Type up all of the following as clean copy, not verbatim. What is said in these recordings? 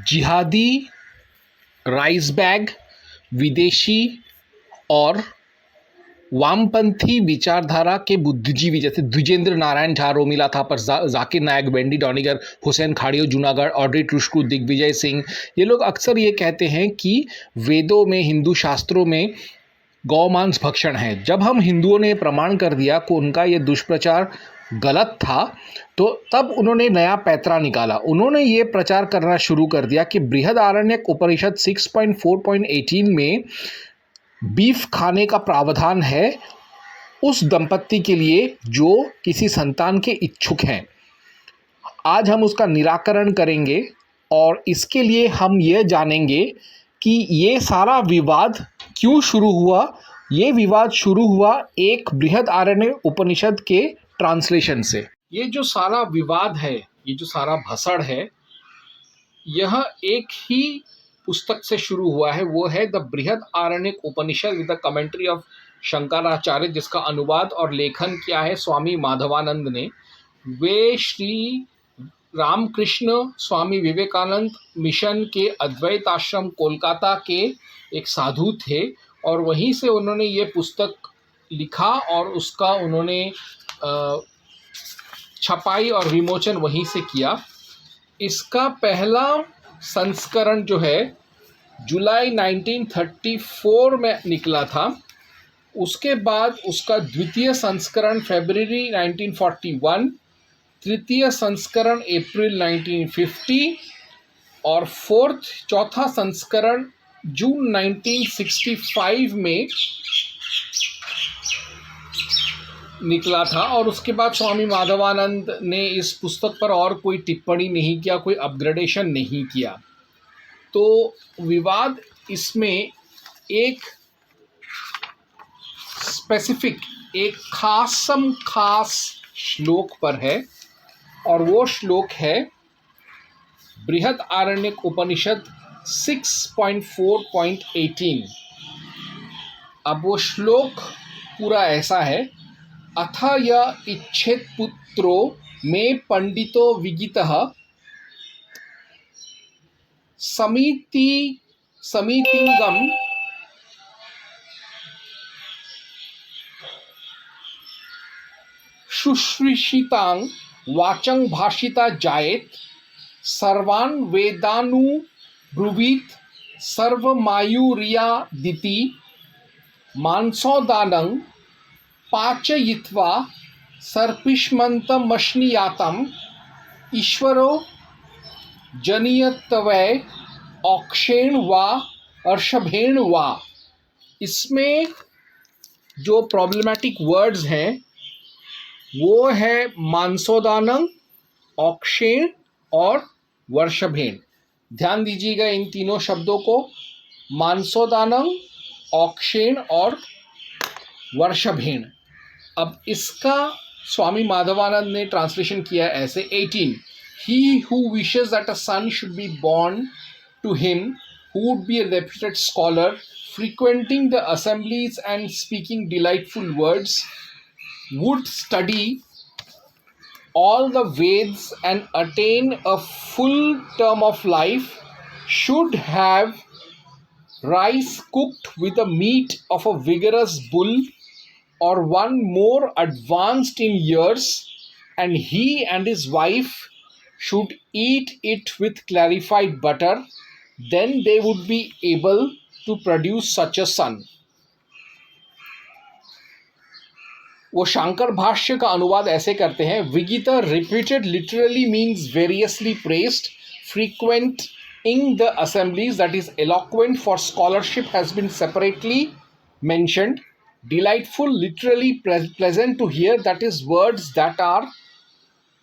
जिहादी, rice bag, विदेशी और वामपंथी विचारधारा के बुद्धिजीवी जैसे द्विजेंद्र नारायण झा, रोमिला थापर, जाकिर नायक, वेंडी डॉनिगर, हुसैन खाड़ियो जूनागढ़, ऑड्री टुस्कू, दिग्विजय सिंह, ये लोग अक्सर ये कहते हैं कि वेदों में, हिंदू शास्त्रों में गौमांस भक्षण है। जब हम हिंदुओं ने प्रमाण कर दिया कि उनका ये दुष्प्रचार गलत था, तो तब उन्होंने नया पैतरा निकाला। उन्होंने ये प्रचार करना शुरू कर दिया कि बृहदारण्यक उपनिषद 6.4.18 में बीफ खाने का प्रावधान है उस दंपत्ति के लिए जो किसी संतान के इच्छुक हैं। आज हम उसका निराकरण करेंगे और इसके लिए हम ये जानेंगे कि ये सारा विवाद क्यों शुरू हुआ। ये विवाद शुरू हुआ एक बृहदारण्यक उपनिषद के ट्रांसलेशन से। ये जो सारा विवाद है, ये जो सारा भसड़ है, यह एक ही पुस्तक से शुरू हुआ है। वो है the Brihadaranyaka Upanishad with the commentary of Shankaracharya, जिसका अनुवाद और लेखन किया है स्वामी माधवानंद ने। वे श्री रामकृष्ण स्वामी विवेकानंद मिशन के अद्वैत आश्रम कोलकाता के एक साधु थे और वहीं से उन्होंने ये पुस्तक लिखा और उसका उन्होंने छपाई और विमोचन वहीं से किया। इसका पहला संस्करण जो है जुलाई 1934 में निकला था। उसके बाद उसका द्वितीय संस्करण फरवरी 1941, तृतीय संस्करण अप्रैल 1950 और चौथा संस्करण जून 1965 में निकला था। और उसके बाद स्वामी माधवानंद ने इस पुस्तक पर और कोई टिप्पणी नहीं किया, कोई अपग्रेडेशन नहीं किया। तो विवाद इसमें एक स्पेसिफिक, एक खास श्लोक पर है और वो श्लोक है बृहदारण्यक उपनिषद 6.4.18। अब वो श्लोक पूरा ऐसा है, अथ य इच्छेत् पुत्रो मे पंडितो विगितः समीतिंगम शुश्रूषितां वाचं भाषिता जायेत सर्वान् वेदानुब्रुवीत सर्वमायुर्यादिति मांसोदानं पाचयित्वा सर्पिष्मन्तमश्नीयातम् ईश्वरो जनियतवै औक्षेण वा अर्षभेण वा। इसमें जो प्रॉब्लमेटिक वर्ड्स हैं वो है मांसोदानं, औक्षेण और वर्षभेण। ध्यान दीजिएगा इन तीनों शब्दों को, मांसोदानं, औक्षेण और वर्षभेण। अब इसका स्वामी माधवानंद ने ट्रांसलेशन किया ऐसे 18, he who wishes that a son should be born to him who would be a reputed scholar, frequenting the assemblies and speaking delightful words, would study all the Veds and attain a full term of life, should have rice cooked with the meat of a vigorous bull or one more advanced in years, and he and his wife should eat it with clarified butter, then they would be able to produce such a son. वो शांकर भाष्य का अनुवाद ऐसे करते हैं, विगित repeated literally means variously pressed, frequent in the assemblies, that is eloquent for scholarship has been separately mentioned. Delightful, literally pleasant to hear, that is words that are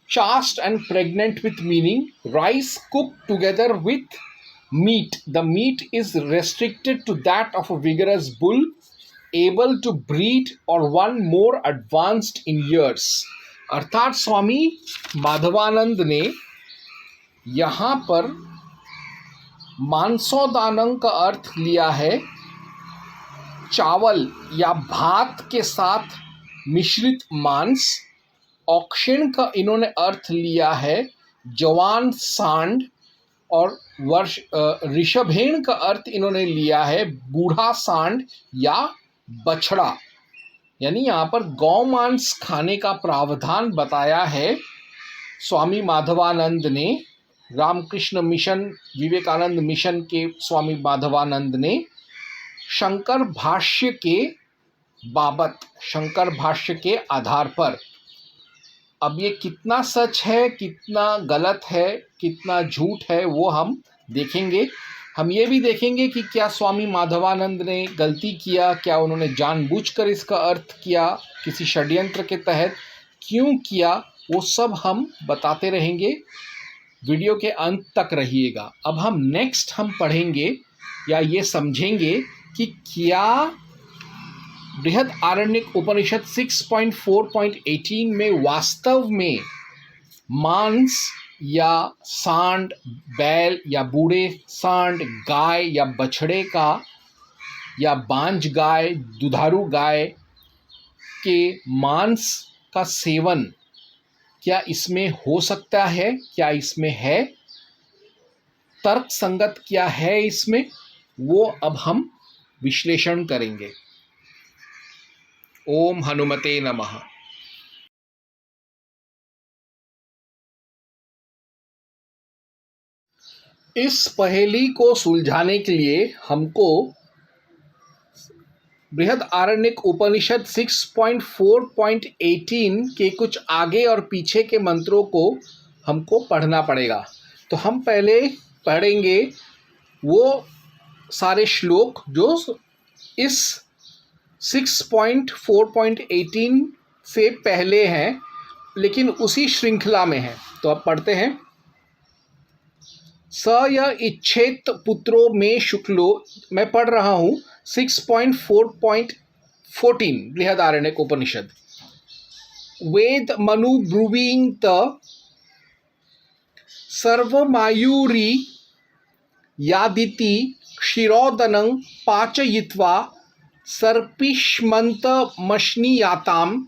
chaste and pregnant with meaning. Rice cooked together with meat, the meat is restricted to that of a vigorous bull, able to breed or one more advanced in years. अर्थात स्वामी माधवानंद ने यहाँ पर मांसोदानं का अर्थ लिया है चावल या भात के साथ मिश्रित मांस। औक्षेण का इन्होंने अर्थ लिया है जवान सांड और वर्ष ऋषभेण का अर्थ इन्होंने लिया है बूढ़ा सांड या बछड़ा, यानी यहाँ पर गौ मांस खाने का प्रावधान बताया है स्वामी माधवानंद ने, रामकृष्ण मिशन विवेकानंद मिशन के स्वामी माधवानंद ने शंकर भाष्य के बाबत, शंकर भाष्य के आधार पर। अब ये कितना सच है, कितना गलत है, कितना झूठ है, वो हम देखेंगे। हम ये भी देखेंगे कि क्या स्वामी माधवानंद ने गलती किया, क्या उन्होंने जानबूझकर इसका अर्थ किया, किसी षड्यंत्र के तहत क्यों किया, वो सब हम बताते रहेंगे। वीडियो के अंत तक रहिएगा। अब हम नेक्स्ट पढ़ेंगे या ये समझेंगे कि क्या बृहदारण्यक उपनिषद 6.4.18 में वास्तव में मांस या सांड, बैल या बूढ़े सांड, गाय या बछड़े का या बांझ गाय, दुधारू गाय के मांस का सेवन क्या इसमें हो सकता है, क्या इसमें है, तर्क संगत क्या है इसमें, वो अब हम विश्लेषण करेंगे। ओम हनुमते नमः। इस पहेली को सुलझाने के लिए हमको बृहदारण्यक उपनिषद 6.4.18 के कुछ आगे और पीछे के मंत्रों को हमको पढ़ना पड़ेगा। तो हम पहले पढ़ेंगे वो सारे श्लोक जो इस 6.4.18 से पहले हैं, लेकिन उसी श्रृंखला में हैं। तो अब पढ़ते हैं। स य इच्छेत पुत्रो में शुक्लो, मैं पढ़ रहा हूँ 6.4.14 बृहदारण्यक उपनिषद। वेद मनु ब्रुवींत सर्वमायुरी यादिति क्षीरोदनं पाचयित्वा सर्पिष्मंत मश्नीयाताम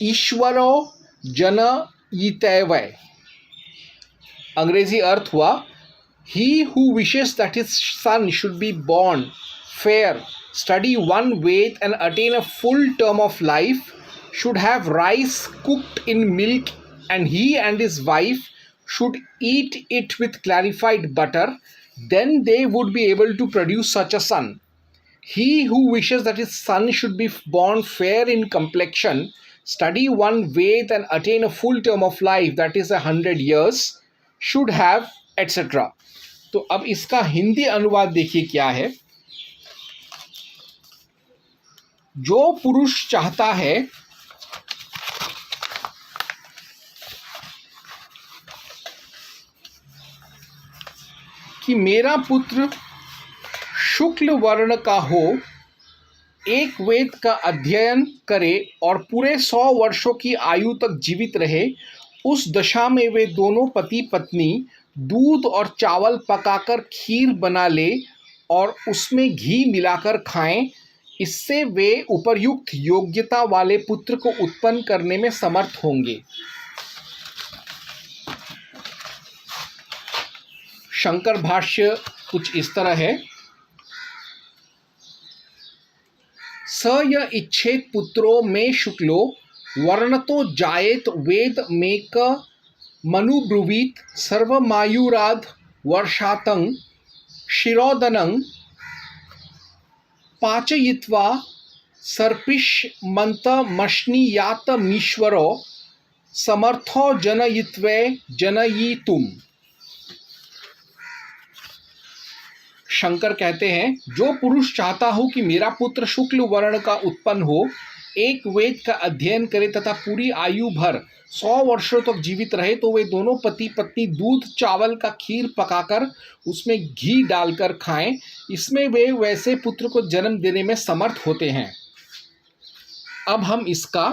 ईश्वरो जनयितैवै। अंग्रेजी अर्थ हुआ, He who wishes that his son should be born fair, study one Ved and attain a full term of life should have rice cooked in milk, and he and his wife should eat it with clarified butter. Then they would be able to produce such a son. He who wishes that his son should be born fair in complexion, study one Ved and attain a full term of life, that is 100 years, should have etc. तो अब इसका हिंदी अनुवाद देखिए क्या है। जो पुरुष चाहता है कि मेरा पुत्र शुक्ल वर्ण का हो, एक वेद का अध्ययन करे और पूरे 100 वर्षों की आयु तक जीवित रहे, उस दशा में वे दोनों पति पत्नी दूध और चावल पकाकर खीर बना ले और उसमें घी मिलाकर खाएं, इससे वे उपर्युक्त योग्यता वाले पुत्र को उत्पन्न करने में समर्थ होंगे। शंकर भाष्य कुछ इस तरह है। स य इच्छेत पुत्रो में शुक्लो वर्णतो जायेत वेद मेक मनुब्रुवीत सर्वमायुराद वर्षातं क्षीरोदनं पाचयित्वा सर्पिष्मन्तमश्नीयातमीश्वरो समर्थो जनयित्वै जनयितुम्। शंकर कहते हैं, जो पुरुष चाहता हो कि मेरा पुत्र शुक्ल वर्ण का उत्पन्न हो, एक वेद का अध्ययन करे तथा पूरी आयु भर 100 वर्षों तक जीवित रहे, तो वे दोनों पति पत्नी दूध चावल का खीर पकाकर उसमें घी डालकर खाएं, इसमें वे वैसे पुत्र को जन्म देने में समर्थ होते हैं। अब हम इसका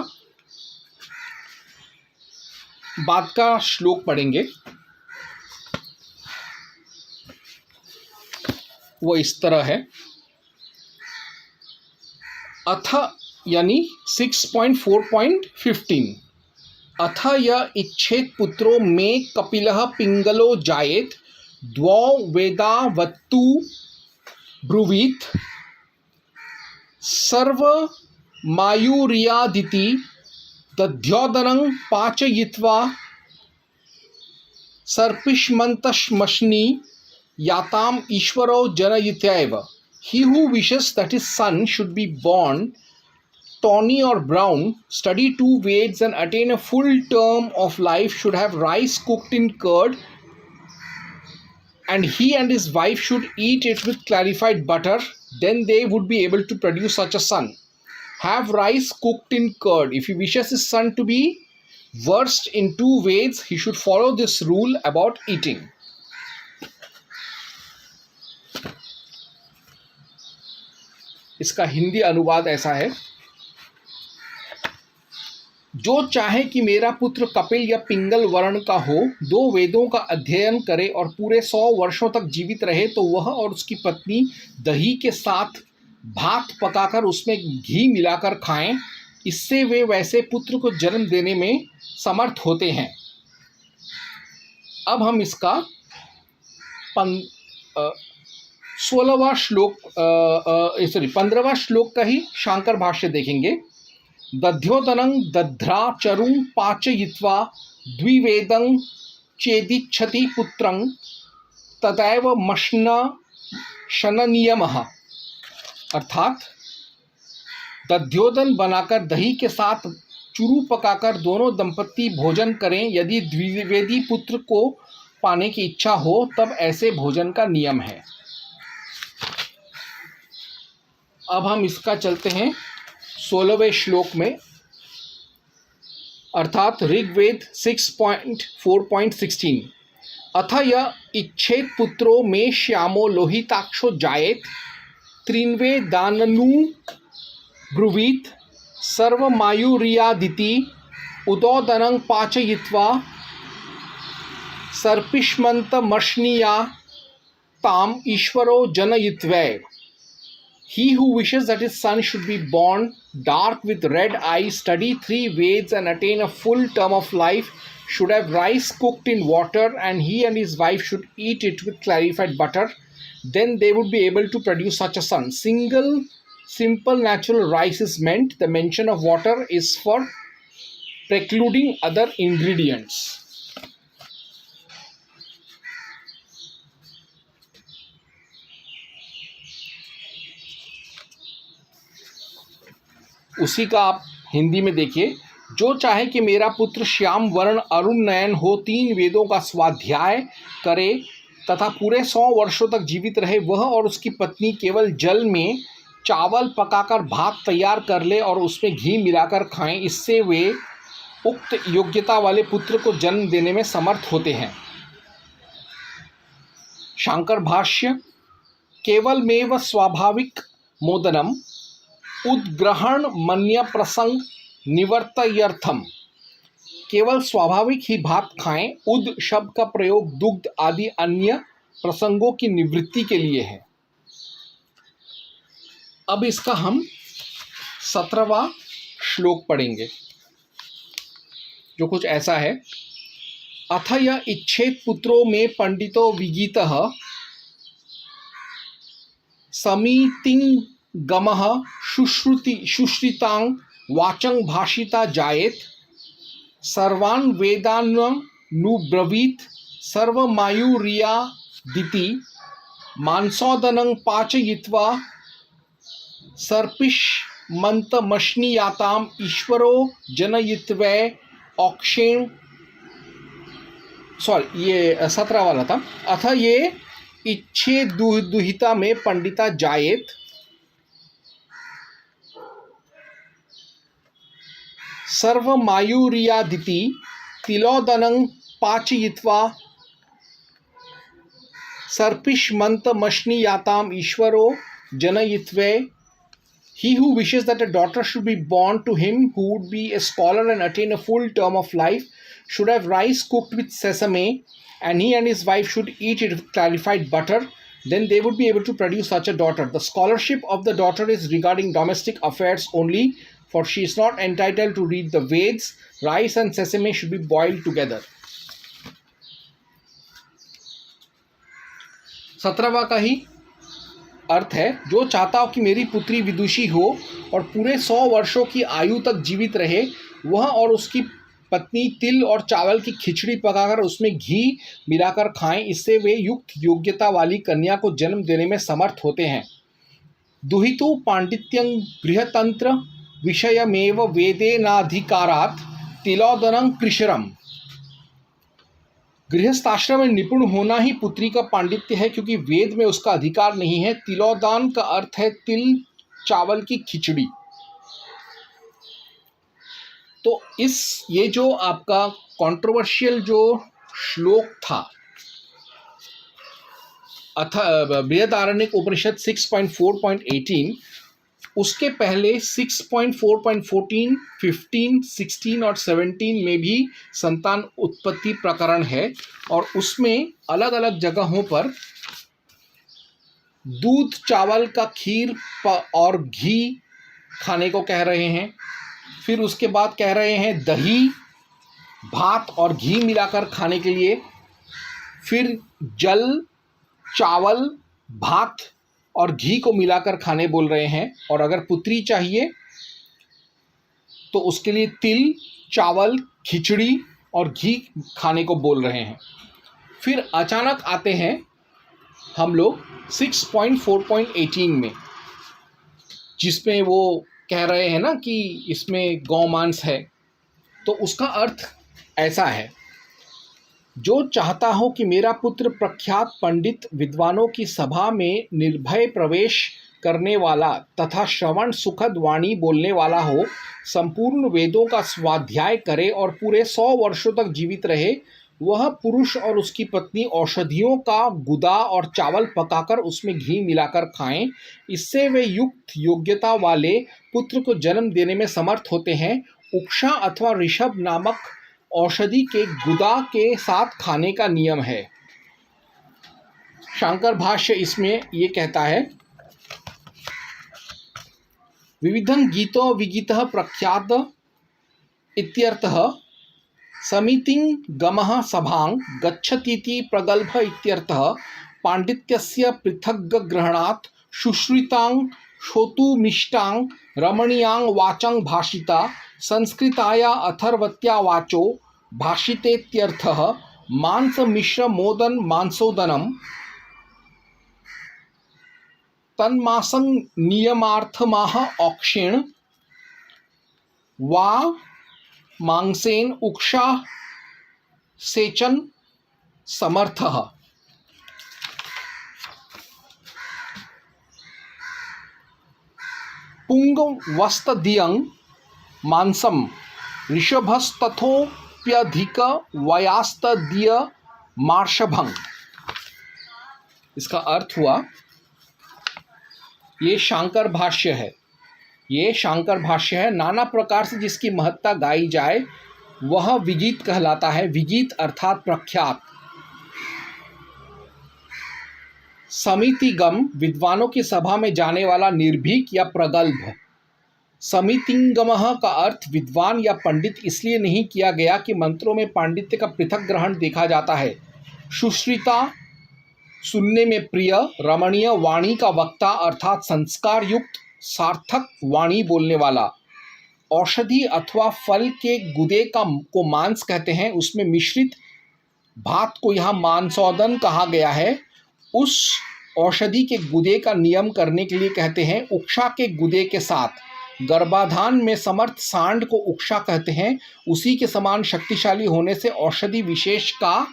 बाद का श्लोक पढ़ेंगे। वो इस तरह है। अथ यानी 6.4.15 अथ य इच्छेत पुत्रो में कपिलः पिंगलो जायेत द्वौ वेदावत्तु ब्रुवीत सर्वमायुर्यादिति दध्योदनं पाचयित्वा सर्पिष्मन्तश्मश्नि याताम ईश्वरो जनयित्यैव. He who wishes that his son should be born tawny or brown, study 2 Veds and attain a full term of life should have rice cooked in curd, and he and his wife should eat it with clarified butter, then they would be able to produce such a son. Have rice cooked in curd. If he wishes his son to be versed in 2 Veds, he should follow this rule about eating. इसका हिंदी अनुवाद ऐसा है. जो चाहे कि मेरा पुत्र कपिल या पिंगल वर्ण का हो, 2 वेदों का अध्ययन करे और पूरे 100 वर्षों तक जीवित रहे, तो वह और उसकी पत्नी दही के साथ भात पकाकर उसमें घी मिलाकर खाएं. इससे वे वैसे पुत्र को जन्म देने में समर्थ होते हैं. अब हम इसका 15वां श्लोक का ही शांकर भाष्य देखेंगे. दध्योदनं दध्रा चरुं पाचयित्वा द्विवेदं चेदिच्छति पुत्रं तदैव मश्न शननियमः. अर्थात दध्योदन बनाकर दही के साथ चुरू पकाकर दोनों दंपति भोजन करें. यदि द्विवेदी पुत्र को पाने की इच्छा हो तब ऐसे भोजन का नियम है. अब हम इसका चलते हैं 16वें श्लोक में. अर्थात ऋग्वेद 6.4.16. अथ य इच्छेत पुत्रो मे श्यामो लोहिताक्षो जायेत त्रिन्वे दाननु ब्रुवीत सर्वमायुर्यादिति उदोदनं पाचयित्वा सर्पिष्मन्तमश्निया ताम ईश्वरो जनयित्वैव. He who wishes that his son should be born dark with red eyes, study 3 Veds and attain a full term of life should have rice cooked in water, and he and his wife should eat it with clarified butter. Then they would be able to produce such a son. Simple natural rice is meant. The mention of water is for precluding other ingredients. उसी का आप हिंदी में देखिए. जो चाहे कि मेरा पुत्र श्याम वर्ण अरुण नयन हो, 3 वेदों का स्वाध्याय करे तथा पूरे 100 वर्षों तक जीवित रहे, वह और उसकी पत्नी केवल जल में चावल पकाकर भात तैयार कर ले और उसमें घी मिलाकर खाएं. इससे वे उक्त योग्यता वाले पुत्र को जन्म देने में समर्थ होते हैं. शांकर भाष्य. केवलमेव स्वाभाविक मोदनम उद्ग्रहण मन्य प्रसंग निवर्तयर्थम. केवल स्वाभाविक ही भात खाएं. उद शब्द का प्रयोग दुग्ध आदि अन्य प्रसंगों की निवृत्ति के लिए है. अब इसका हम 17वां श्लोक पढ़ेंगे, जो कुछ ऐसा है. अथ य इच्छेत पुत्रो में पंडितो विगीतः समीतिं गमः शुश्रितां वाचं भाषिता जायेत सर्वान् वेदान्नुब्रवीत सर्वमायुर्यादिति मांसोदनं पाचयित्वा सर्पिष्मन्तमश्नियाताम् ईश्वरो जनयित्वै औक्षेण. ये 17 वाला था. अथ ये इच्छे दुहिता में पंडिता जायेत सर्वमायुर्यादिति तिलोदनं पाचयित्वा सर्पिष्मन्तमश्नियाताम् ईश्वरो जनयित्वै. He who wishes that a daughter should be born to him who would be a scholar and attain a full term of life should have rice cooked with sesame, and he and his wife should eat it with clarified butter. Then they would be able to produce such a daughter. The scholarship of the daughter is regarding domestic affairs only, for she is not entitled to read the Veds. Rice and sesame should be boiled together. 17वां का ही अर्थ है, जो चाहता हो कि मेरी पुत्री विदुषी हो और पूरे 100 वर्षों की आयु तक जीवित रहे, वह और उसकी पत्नी तिल और चावल की खिचड़ी पकाकर उसमें घी मिलाकर खाएं। इससे वे युक्त योग्यता वाली कन्या को जन्म देने में समर्थ होते हैं। दुहितु पांडित्यं गृहतंत्र विषयमेव वेदेनाधिकारात् तिलोदनं कृशरम। गृहस्थाश्रम में निपुण होना ही पुत्री का पांडित्य है, क्योंकि वेद में उसका अधिकार नहीं है। तिलोदान का अर्थ है तिल चावल की खिचड़ी। तो ये जो आपका कंट्रोवर्शियल जो श्लोक था बृहदारण्यक उपनिषद 6.4.18, उसके पहले 6.4.14, 15, 16 और 17 में भी संतान उत्पत्ति प्रकरण है, और उसमें अलग अलग जगहों पर दूध चावल का खीर और घी खाने को कह रहे हैं। फिर उसके बाद कह रहे हैं दही भात और घी मिलाकर खाने के लिए। फिर जल चावल भात और घी को मिलाकर खाने बोल रहे हैं। और अगर पुत्री चाहिए तो उसके लिए तिल चावल खिचड़ी और घी खाने को बोल रहे हैं। फिर अचानक आते हैं हम लोग 6.4.18 में, जिसमें वो कह रहे हैं ना कि इसमें गौमांस है। तो उसका अर्थ ऐसा है, जो चाहता हो कि मेरा पुत्र प्रख्यात पंडित विद्वानों की सभा में निर्भय प्रवेश करने वाला तथा श्रवण सुखद वाणी बोलने वाला हो, संपूर्ण वेदों का स्वाध्याय करे और पूरे 100 वर्षों तक जीवित रहे, वह पुरुष और उसकी पत्नी औषधियों का गुदा और चावल पकाकर उसमें घी मिलाकर खाएं। इससे वे युक्त योग्यता वाले पुत्र को जन्म देने में समर्थ होते हैं। उक्षा अथवा ऋषभ नामक औषधि के गुदा के साथ खाने का नियम है। शांकर भाष्य इसमें ये कहता है, विविधं गीतो विगीतः प्रख्यात इत्यर्थः, समितिं गमः सभां गच्छतीति प्रगल्भ इत्यर्थः, पांडित्यस्य पृथग् ग्रहणात् शुश्रुतां श्रोतुमिष्टां रमणीयां वाचं भाषिता संस्कृताया अथर्वत्या वाचो भाषितेत्यर्थः। मांस मिश्र मोदन मांसोदनम तन्मासं नियमार्थमाह औक्षेण वा मांसेन उक्षा सेचन समर्थः। पुंगवस्तदियं मांसम ऋषभस्तथोप्यधिक वयास्तदीय मार्षभं। इसका अर्थ हुआ, ये शांकर भाष्य है, ये शांकर भाष्य है। नाना प्रकार से जिसकी महत्ता गाई जाए वह विगीत कहलाता है। विगीत अर्थात प्रख्यात। समितिगम विद्वानों की सभा में जाने वाला निर्भीक या प्रगल्भ। समितिंगमः का अर्थ विद्वान या पंडित इसलिए नहीं किया गया कि मंत्रों में पांडित्य का पृथक ग्रहण देखा जाता है। सुश्रिता सुनने में प्रिय, रमणीय वाणी का वक्ता अर्थात संस्कार युक्त सार्थक वाणी बोलने वाला। औषधि अथवा फल के गुदे को मांस कहते हैं। उसमें मिश्रित भात को यहाँ मांसोदन कहा गया है। उस औषधि के गुदे का नियम करने के लिए कहते हैं। उक्षा के गुदे के साथ गर्भाधान में समर्थ सांड को उक्षा कहते हैं। उसी के समान शक्तिशाली होने से औषधि विशेष का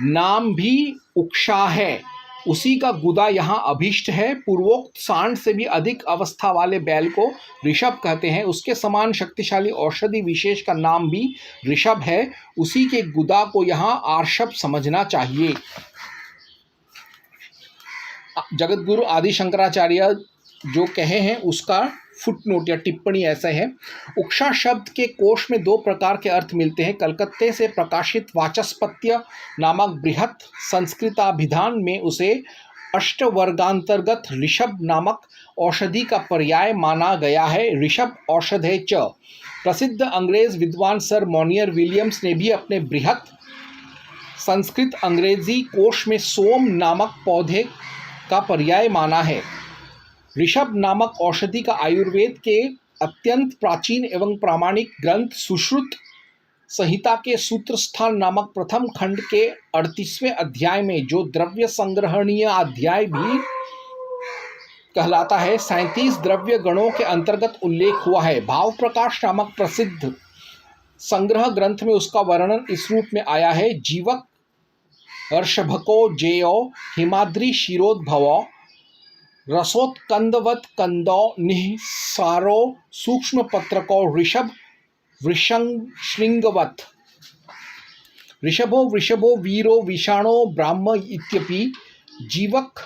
नाम भी उक्षा है। उसी का गुदा यहाँ अभीष्ट है। पूर्वोक्त सांड से भी अधिक अवस्था वाले बैल को ऋषभ कहते हैं। उसके समान शक्तिशाली औषधि विशेष का नाम भी ऋषभ है। उसी के गुदा को यहाँ आर्षभ समझना चाहिए। जगतगुरु आदि शंकराचार्य जो कहे हैं उसका फुटनोट या टिप्पणी ऐसा है, उक्षा शब्द के कोश में दो प्रकार के अर्थ मिलते हैं। कलकत्ते से प्रकाशित वाचस्पत्य नामक बृहत संस्कृताभिधान में उसे अष्टवर्गांतर्गत ऋषभ नामक औषधि का पर्याय माना गया है। ऋषभ औषधे च। प्रसिद्ध अंग्रेज विद्वान सर मोनियर विलियम्स ने भी अपने बृहत संस्कृत अंग्रेजी कोश में सोम नामक पौधे का पर्याय माना है। ऋषभ नामक औषधि का आयुर्वेद के अत्यंत प्राचीन एवं प्रामाणिक ग्रंथ सुश्रुत संहिता के सूत्र स्थान नामक प्रथम खंड के 38वें अध्याय में, जो द्रव्य संग्रहणीय अध्याय भी कहलाता है, 37 द्रव्य गणों के अंतर्गत उल्लेख हुआ है। भाव प्रकाश नामक प्रसिद्ध संग्रह ग्रंथ में उसका वर्णन इस रूप में आया है: जीवक ऋषभको जेयो हिमाद्री शिरोद्भवो रसोत्कंदवत कंदो निःसारो सूक्ष्म पत्रको ऋषभ वृषंशृंगवत। ऋषभो वृषभो वीरो विषाणो ब्राह्म इत्यपि जीवक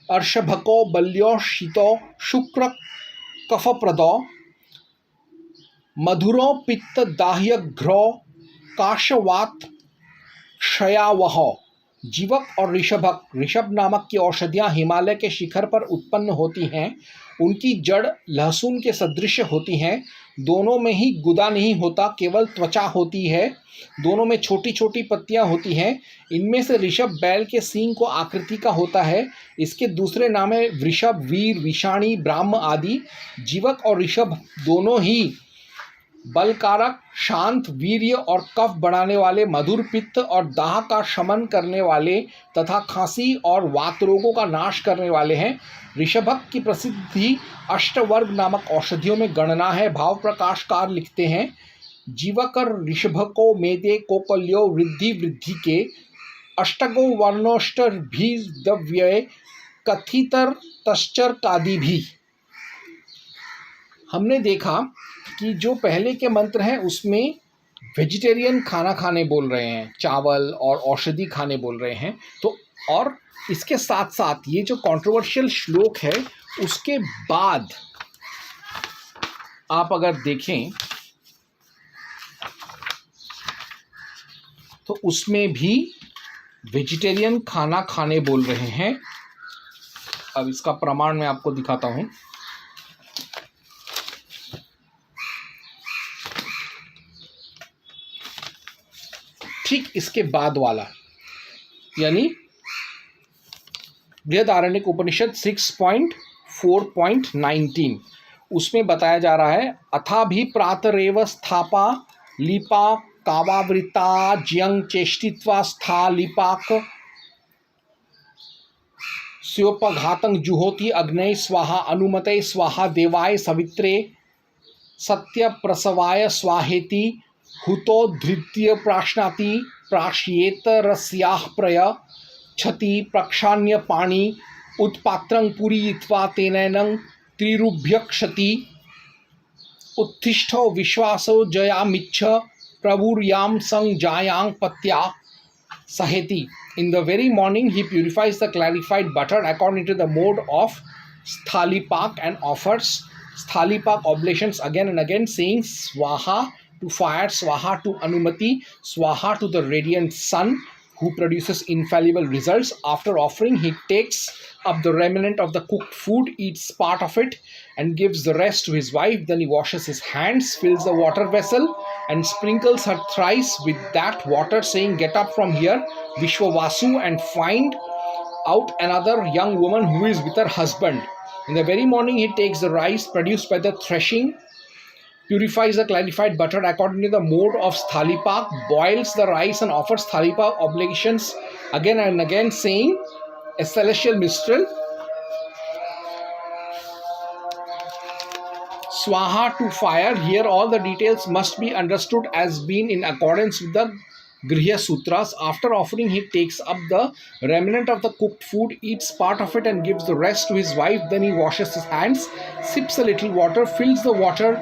अर्षभको बल्यो शीतो शुक्र कफप्रदो मधुरो पित्त दाह्यघ्रो काशवात क्षयावहो। जीवक और ऋषभक, ऋषभ नामक की औषधियाँ हिमालय के शिखर पर उत्पन्न होती हैं। उनकी जड़ लहसुन के सदृश होती हैं। दोनों में ही गुदा नहीं होता, केवल त्वचा होती है। दोनों में छोटी छोटी पत्तियां होती हैं। इनमें से ऋषभ बैल के सींग को आकृति का होता है। इसके दूसरे नाम है वृषभ, वीर, विषाणी, ब्राह्म आदि। जीवक और ऋषभ दोनों ही बलकारक, शांत, वीर्य और कफ बढ़ाने वाले, मधुर, पित्त और दाह का शमन करने वाले तथा खांसी और वात रोगों का नाश करने वाले हैं। ऋषभक की प्रसिद्धि अष्टवर्ग नामक औषधियों में गणना है। भाव प्रकाशकार लिखते हैं: जीवकर ऋषभको मेदे कोकल्यो वृद्धि वृद्धि के अष्टगो वर्णोष्टभिर्दव्ये कथितर तश्चर कादि भी। हमने देखा कि जो पहले के मंत्र हैं उसमें वेजिटेरियन खाना खाने बोल रहे हैं, चावल और औषधि खाने बोल रहे हैं। तो और इसके साथ साथ ये जो कंट्रोवर्शियल श्लोक है उसके बाद आप अगर देखें तो उसमें भी वेजिटेरियन खाना खाने बोल रहे हैं। अब इसका प्रमाण मैं आपको दिखाता हूं। ठीक इसके बाद वाला, यानी बृहदारण्यक उपनिषद 6.4.19, उसमें बताया जा रहा है: अथाभि प्रातरेव स्थापा लिपा कावावृता ज्यं चेष्टित्वा स्था लिपाक स्योपघातं जुहोति अग्नये स्वाहा अनुमते स्वाहा देवाय सवित्रे सत्य प्रसवाय स्वाहेति हुतोद्धृत्य प्राश्नाति प्राश्येत रस्याः प्रय क्षति प्रक्षाण्य पाणि उत्पात्रं पूरयित्वा तेनैनं त्रिरुभ्यक्षति उत्तिष्ठो विश्वासो जयामिच्छ प्रभुर्यां संजायां पत्या सहेति. In the very morning he purifies the clarified butter according to the mode of sthalipak and offers sthalipak oblations again and again, saying swaha to fire, swaha to anumati, swaha to the radiant sun who produces infallible results. After offering, he takes up the remnant of the cooked food, eats part of it, and gives the rest to his wife. Then he washes his hands, fills the water vessel, and sprinkles her thrice with that water, saying, "Get up from here, Vishwavasu, and find out another young woman who is with her husband." In the very morning, he takes the rice produced by the threshing, purifies the clarified butter according to the mode of sthalipak, boils the rice and offers sthalipak oblations again and again, saying, "A celestial mistral, swaha to fire." Here all the details must be understood as being in accordance with the Grihya Sutras. After offering, he takes up the remnant of the cooked food, eats part of it, and gives the rest to his wife. Then he washes his hands, sips a little water, fills the water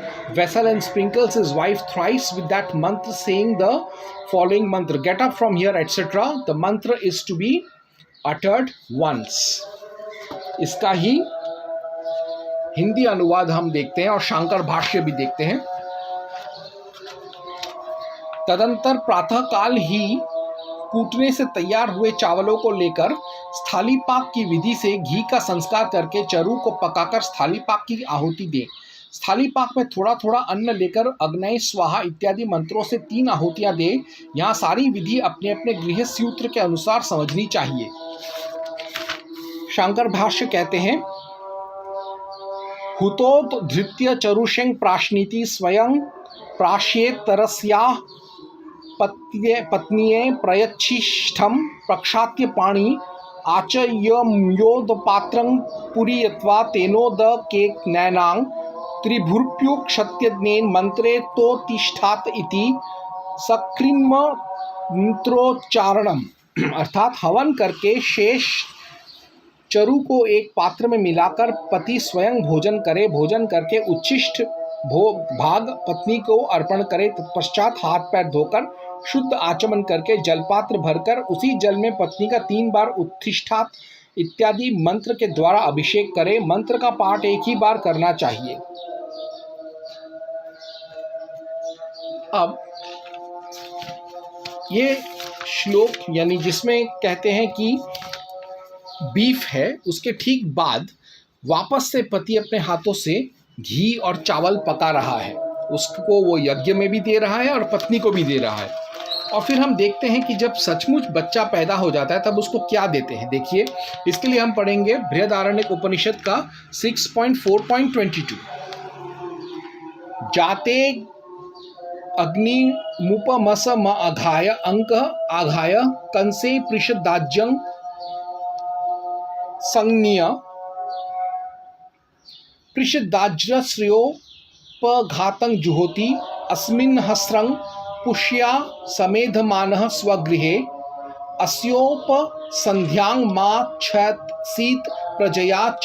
vessel, and sprinkles his wife thrice with that mantra, saying the following mantra: "Get up from here," etc. The mantra is to be uttered once. इसका ही हिंदी अनुवाद हम देखते हैं और शांकर भाष्य भी देखते हैं। तदंतर प्रातःकाल ही कूटने से तैयार हुए चावलों को लेकर स्थालीपाक की विधि से घी का संस्कार करके चरु को पकाकर स्थालीपाक की आहुति दें। स्थाली पाक में थोड़ा थोड़ा अन्न लेकर अग्नय स्वाहा इत्यादि मंत्रों से 3 आहुतियां दे। यहाँ सारी विधि अपने अपने गृह सूत्र के अनुसार समझनी चाहिए। शंकर भाष्य कहते हैं, हुतोत धृत्य चरुषें प्राश्नीति स्वयं प्राश्येत तरस्याः पत्न्ये प्रयच्छिष्ठं प्रक्षात्य पाणि आचयम्योदपात्रं पुरीयत्वा तेनोद के नैनां त्रिभुर्प्युक्षत्यज्ञेन मंत्रे तोतिष्ठात इति सकृन्म मंत्रोच्चारणम। अर्थात हवन करके शेष चरु को एक पात्र में मिलाकर पति स्वयं भोजन करे, भोजन करके उच्छिष्ट भाग पत्नी को अर्पण करे, तत्पश्चात हाथ पैर धोकर शुद्ध आचमन करके जलपात्र भरकर उसी जल में पत्नी का 3 बार उत्तिष्ठात इत्यादि मंत्र के द्वारा अभिषेक करे। मंत्र का पाठ एक ही बार करना चाहिए। अब ये श्लोक यानी जिसमें कहते हैं कि बीफ है, उसके ठीक बाद वापस से पति अपने हाथों से घी और चावल पका रहा है, उसको वो यज्ञ में भी दे रहा है और पत्नी को भी दे रहा है। और फिर हम देखते हैं कि जब सचमुच बच्चा पैदा हो जाता है तब उसको क्या देते हैं। देखिए, इसके लिए हम पढ़ेंगे बृहदारण्यक उपनिषद का 6.4.22। जाते अग्नि मुपमस म अघाय अंक आघाय कंसे पृषदाज्यं संज्ञ पृषदाज्रश्रियोपघातं जुहोति अस्मिन् हस्रं पुष्या समेधमानः स्वगृहे अस्योपसन्ध्यां मा क्षसीत प्रजया च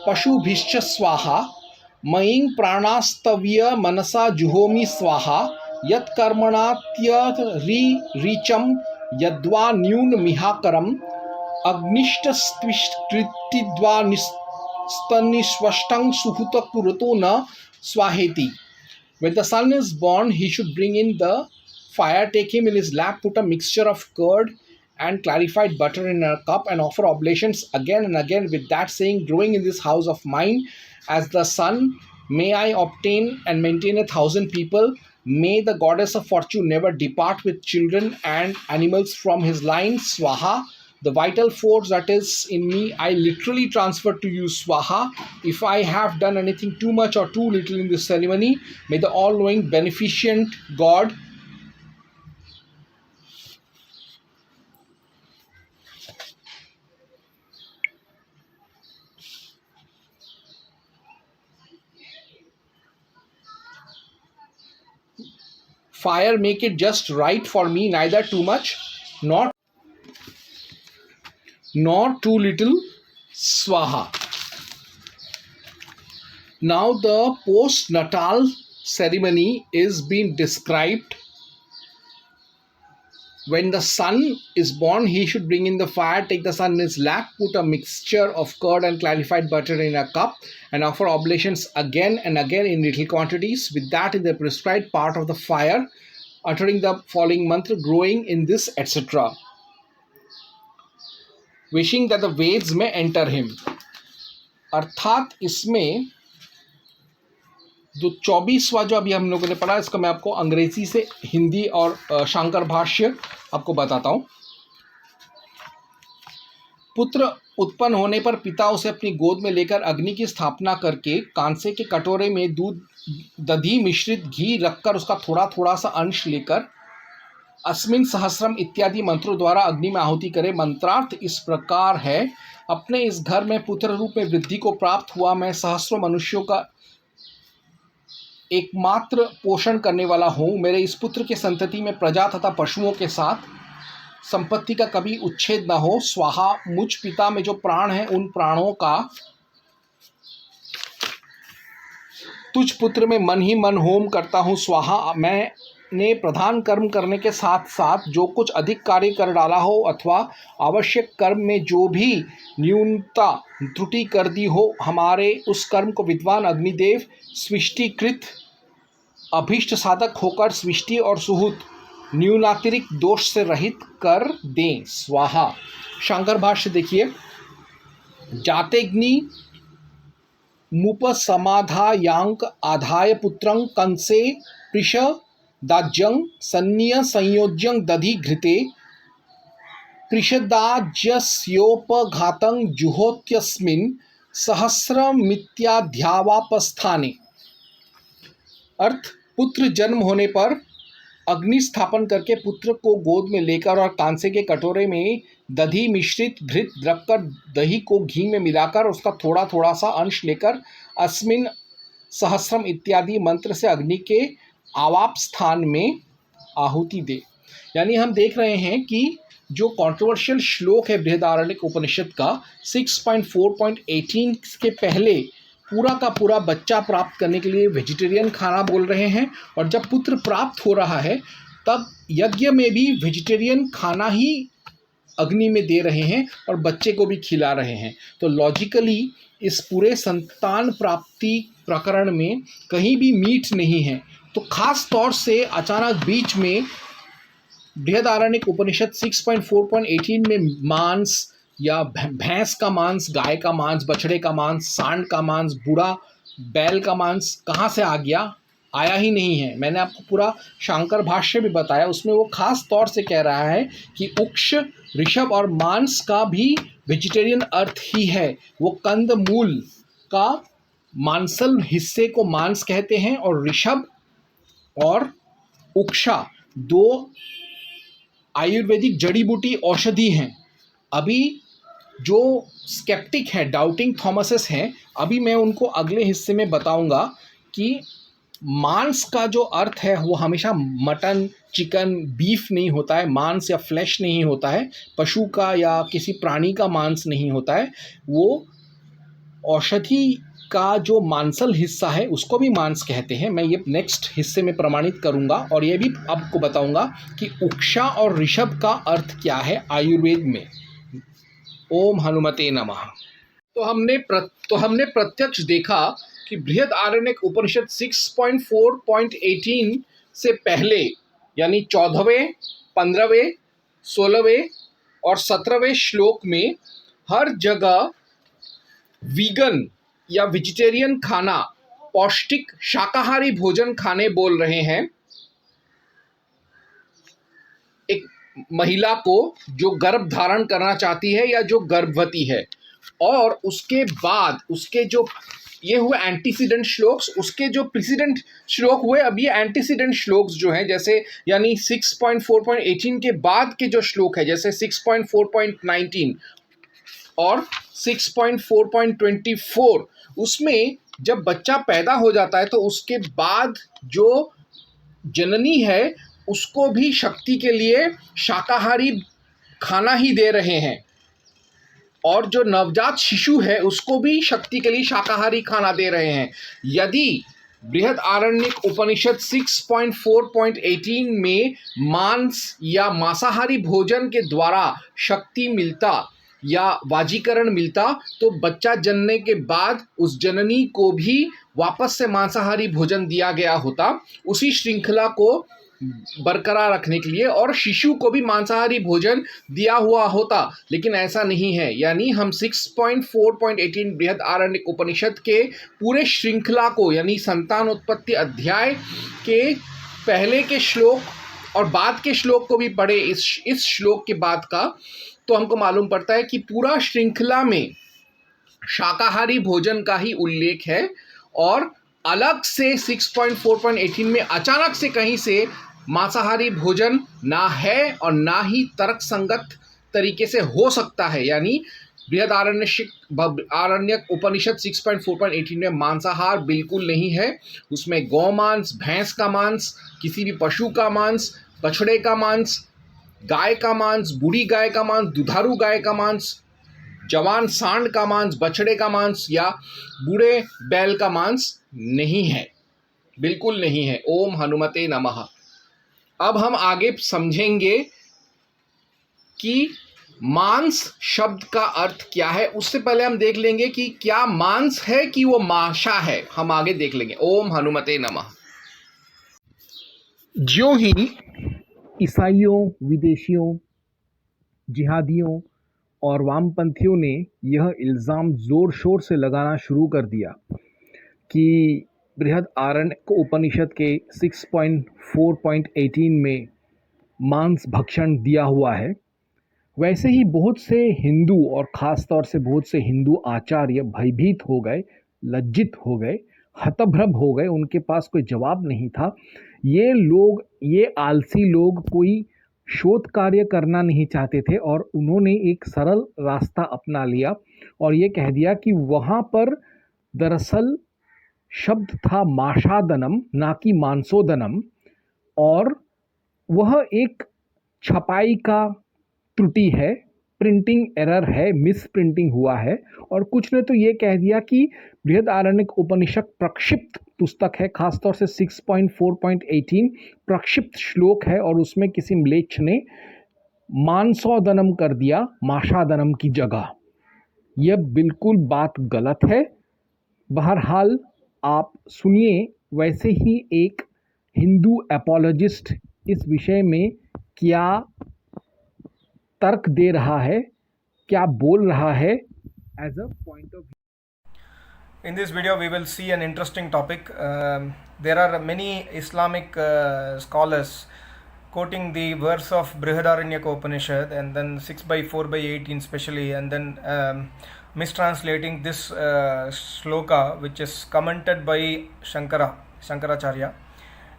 पशुभिश्च स्वाहा मयीं प्राणास्तव्य मनसा जुहोमि स्वाहा यत्कर्मणात्यरिरिचं यद्वा न्यूनमिहाकरम् अग्निष्टस्त्विष्टिद्वा स्तनिष्वष्टं सुहुत कुरुतो न स्वाहेति। When the son is born, he should bring in the fire, take him in his lap, put a mixture of curd and clarified butter in a cup, and offer oblations again and again with that saying, growing in this house of mine as the son, may I obtain and maintain 1,000 people. May the goddess of fortune never depart with children and animals from his line. Swaha. The vital force that is in me, I literally transfer to you, Swaha. If I have done anything too much or too little in this ceremony, may the all-knowing, beneficent God fire make it just right for me, neither too much nor too little. Swaha. Now the postnatal ceremony is being described. When the son is born, he should bring in the fire, take the son in his lap, put a mixture of curd and clarified butter in a cup, and offer oblations again and again in little quantities, with that in the prescribed part of the fire, uttering the following mantra, growing in this, etc. Wishing that the Veds may enter him. अर्थात इसमें जो 24वां जो अभी हम लोगों ने पढ़ा, इसका मैं आपको अंग्रेजी से हिंदी और शंकर भाष्य आपको बताता हूँ। पुत्र उत्पन्न होने पर पिता उसे अपनी गोद में लेकर अग्नि की स्थापना करके कांसे के कटोरे में दूध दधी मिश्रित घी रखकर उसका थोड़ा थोड़ा सा अंश लेकर अस्मिन सहस्रम इत्यादि मंत्रों द्वारा अग्नि में आहुति करे। मंत्रार्थ इस प्रकार है, अपने इस घर में पुत्र रूप में वृद्धि को प्राप्त हुआ मैं सहस्रों मनुष्यों का एकमात्र पोषण करने वाला हूँ। मेरे इस पुत्र के संतति में प्रजा तथा पशुओं के साथ संपत्ति का कभी उच्छेद न हो। स्वाहा। मुझ पिता में जो प्राण है उन प्राणों का तुझ पुत्र में मन ही मन होम करता हूँ। स्वाहा। मैंने प्रधान कर्म करने के साथ साथ जो कुछ अधिक कार्य कर डाला हो अथवा आवश्यक कर्म में जो भी न्यूनता त्रुटि कर दी हो, हमारे उस कर्म को विद्वान अग्निदेव सृष्टिकृत अभीष्ट साधक होकर सृष्टि और सुहूत न्यूनातिरिक्त दोष से रहित कर दें। स्वाहा। शंकर भाष्य देखिए, जातेग्नि मुपसमाधायांक आधाय पुत्रं कंसे पृष दाज्यं सन्निय संयोज्यं दधि घृते कृषदाज्यस्योपघातं जुहोत्यस्मिन् सहस्रमित्याध्यावापस्थाने। अर्थ, पुत्र जन्म होने पर अग्नि स्थापन करके पुत्र को गोद में लेकर और कांसे के कटोरे में दधी मिश्रित घृत रखकर दही को घी में मिलाकर उसका थोड़ा थोड़ा सा अंश लेकर अस्मिन सहस्रम इत्यादि मंत्र से अग्नि के आवाप स्थान में आहुति दे। यानी हम देख रहे हैं कि जो कंट्रोवर्शियल श्लोक है बृहदारण्यक उपनिषद का 6.4.18 के पहले पूरा का पूरा बच्चा प्राप्त करने के लिए वेजिटेरियन खाना बोल रहे हैं, और जब पुत्र प्राप्त हो रहा है तब यज्ञ में भी वेजिटेरियन खाना ही अग्नि में दे रहे हैं और बच्चे को भी खिला रहे हैं। तो लॉजिकली इस पूरे संतान प्राप्ति प्रकरण में कहीं भी मीट नहीं है। तो खास तौर से अचानक बीच में बृहदारण्यक उपनिषद 6.4.18 में मांस या भैंस का मांस, गाय का मांस, बछड़े का मांस, सांड का मांस, बूढ़ा बैल का मांस कहाँ से आ गया? आया ही नहीं है। मैंने आपको पूरा शांकर भाष्य भी बताया, उसमें वो खास तौर से कह रहा है कि उक्ष, ऋषभ और मांस का भी वेजिटेरियन अर्थ ही है। वो कंद मूल का मांसल हिस्से को मांस कहते हैं, और ऋषभ और उक्षा दो आयुर्वेदिक जड़ी बूटी औषधि हैं। अभी जो स्केप्टिक है, डाउटिंग थॉमसेस हैं, अभी मैं उनको अगले हिस्से में बताऊंगा कि मांस का जो अर्थ है वो हमेशा मटन, चिकन, बीफ नहीं होता है, मांस या फ्लैश नहीं होता है, पशु का या किसी प्राणी का मांस नहीं होता है। वो औषधि का जो मांसल हिस्सा है उसको भी मांस कहते हैं। मैं ये नेक्स्ट हिस्से में प्रमाणित करूंगा, और ये भी आपको बताऊंगा कि उक्षा और ऋषभ का अर्थ क्या है आयुर्वेद में। ओम हनुमते नमः। तो हमने प्रत्यक्ष देखा कि बृहदारण्यक उपनिषद 6.4.18 से पहले यानी 14वें, 15वें, 16वें और 17वें श्लोक में हर जगह वीगन या वेजिटेरियन खाना, पौष्टिक शाकाहारी भोजन खाने बोल रहे हैं एक महिला को जो गर्भ धारण करना चाहती है या जो गर्भवती है। और उसके बाद उसके जो ये हुए एंटीसीडेंट श्लोक्स, उसके जो प्रेसिडेंट श्लोक हुए, अब ये एंटीसीडेंट श्लोक्स जो हैं, जैसे यानी 6.4.18 के बाद के जो श्लोक है, जैसे 6.4.19 और 6.4.24, उसमें जब बच्चा पैदा हो जाता है तो उसके बाद जो जननी है उसको भी शक्ति के लिए शाकाहारी खाना ही दे रहे हैं, और जो नवजात शिशु है उसको भी शक्ति के लिए शाकाहारी खाना दे रहे हैं। यदि बृहदारण्यक उपनिषद 6.4.18 में मांस या मांसाहारी भोजन के द्वारा शक्ति मिलता या वाजीकरण मिलता, तो बच्चा जनने के बाद उस जननी को भी वापस से मांसाहारी भोजन दिया गया होता, उसी श्रृंखला को बरकरार रखने के लिए, और शिशु को भी मांसाहारी भोजन दिया हुआ होता। लेकिन ऐसा नहीं है। यानी हम 6.4.18 बृहदारण्यक उपनिषद के पूरे श्रृंखला को, यानी संतान उत्पत्ति अध्याय के पहले के श्लोक और बाद के श्लोक को भी पढ़े, इस श्लोक के बाद का, तो हमको मालूम पड़ता है कि पूरा श्रृंखला में शाकाहारी भोजन का ही उल्लेख है, और अलग से 6.4.18 में अचानक से कहीं से मांसाहारी भोजन ना है और ना ही तर्क संगत तरीके से हो सकता है। यानी बृहदारण्यक उपनिषद 6.4.18 में मांसाहार बिल्कुल नहीं है। उसमें गौ मांस, भैंस का मांस, किसी भी पशु का मांस, बछड़े का मांस, गाय का मांस, बूढ़ी गाय का मांस, दुधारू गाय का मांस, जवान सांड का मांस, बछड़े का मांस या बूढ़े बैल का मांस नहीं है, बिल्कुल नहीं है। ओम हनुमते नमः। अब हम आगे समझेंगे कि मांस शब्द का अर्थ क्या है। उससे पहले हम देख लेंगे कि क्या मांस है कि वो माशा है, हम आगे देख लेंगे। ओम हनुमते नमः। ज्यों ही ईसाइयों, विदेशियों, जिहादियों और वामपंथियों ने यह इल्ज़ाम ज़ोर शोर से लगाना शुरू कर दिया कि बृहद आरण्यक उपनिषद के 6.4.18 में मांस भक्षण दिया हुआ है, वैसे ही बहुत से हिंदू और ख़ास तौर से बहुत से हिंदू आचार्य भयभीत हो गए, लज्जित हो गए, हतभ्रम हो गए, उनके पास कोई जवाब नहीं था। ये लोग, ये आलसी लोग कोई शोध कार्य करना नहीं चाहते थे और उन्होंने एक सरल रास्ता अपना लिया और ये कह दिया कि वहाँ पर दरअसल शब्द था माशादनम, ना कि मांसोदनम, और वह एक छपाई का त्रुटि है, प्रिंटिंग एरर है, मिस प्रिंटिंग हुआ है। और कुछ ने तो ये कह दिया कि बृहदारण्यक उपनिषद प्रक्षिप्त पुस्तक है, खासतौर से 6.4.18 प्रक्षिप्त श्लोक है और उसमें किसी म्लेच्छ ने मांसोदनम कर दिया माशादनम की जगह। यह बिल्कुल बात गलत है। बहरहाल आप सुनिए वैसे ही एक हिंदू एपोलॉजिस्ट इस विषय में क्या तर्क दे रहा है, क्या बोल रहा है as a point of view. In this video, we will see an interesting topic. There are many Islamic scholars quoting the verse of Brihadaranyaka Upanishad and then 6/4/18 especially, and then mistranslating this shloka, which is commented by Shankaracharya,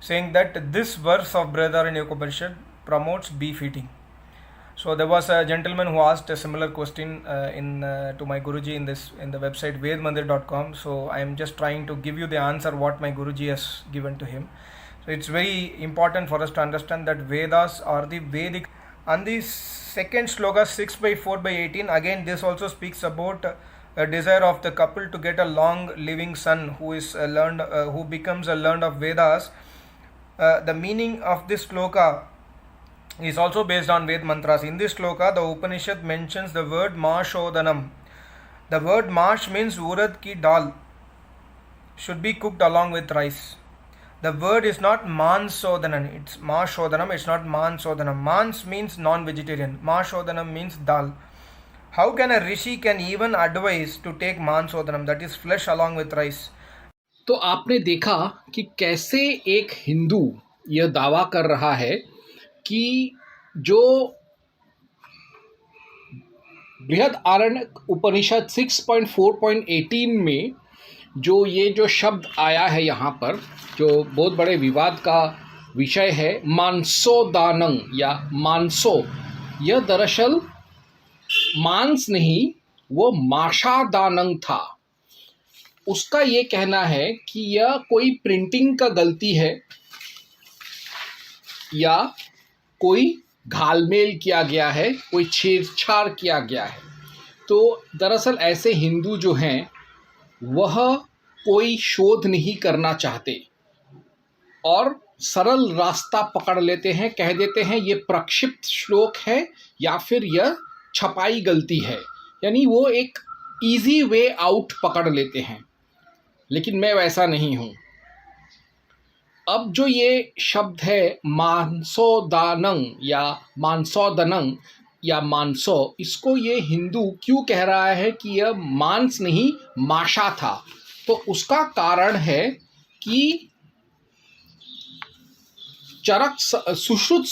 saying that this verse of Brihadaranyaka Upanishad promotes beef eating. So there was a gentleman who asked a similar question to my Guruji in the website vedmandir.com. So I am just trying to give you the answer what my Guruji has given to him. So it's very important for us to understand that Vedas are the Vedic. And the second sloka 6/4/18, again this also speaks about a desire of the couple to get a long living son who is learned, who becomes a learned of Vedas. The meaning of this sloka is also based on Ved mantras. In this shloka, the Upanishad mentions the word Mashodanam. The word Mash means urad ki dal, should be cooked along with rice. The word is not Mansodanam, it's Mashodanam, it's not Mansodanam. Mans means non-vegetarian, Mashodanam means dal. How can a rishi can even advise to take Mansodanam, that is flesh along with rice? तो आपने देखा कि कैसे एक हिंदू यह दावा कर रहा है कि जो बृहद आरण्यक उपनिषद 6.4.18 में जो शब्द आया है यहाँ पर, जो बहुत बड़े विवाद का विषय है, मांसोदानं या मांसो, यह दरअसल मांस नहीं, वो माशादानं था। उसका ये कहना है कि यह कोई प्रिंटिंग का गलती है या कोई घालमेल किया गया है, कोई छेड़छाड़ किया गया है। तो दरअसल ऐसे हिंदू जो हैं वह कोई शोध नहीं करना चाहते और सरल रास्ता पकड़ लेते हैं, कह देते हैं ये प्रक्षिप्त श्लोक है या फिर यह छपाई गलती है, यानी वो एक इजी वे आउट पकड़ लेते हैं। लेकिन मैं वैसा नहीं हूँ। अब जो ये शब्द है मांसोदानं या मांसोदनं या मांसो, इसको ये हिंदू क्यों कह रहा है कि यह मांस नहीं माशा था? तो उसका कारण है कि चरक सुश्रुत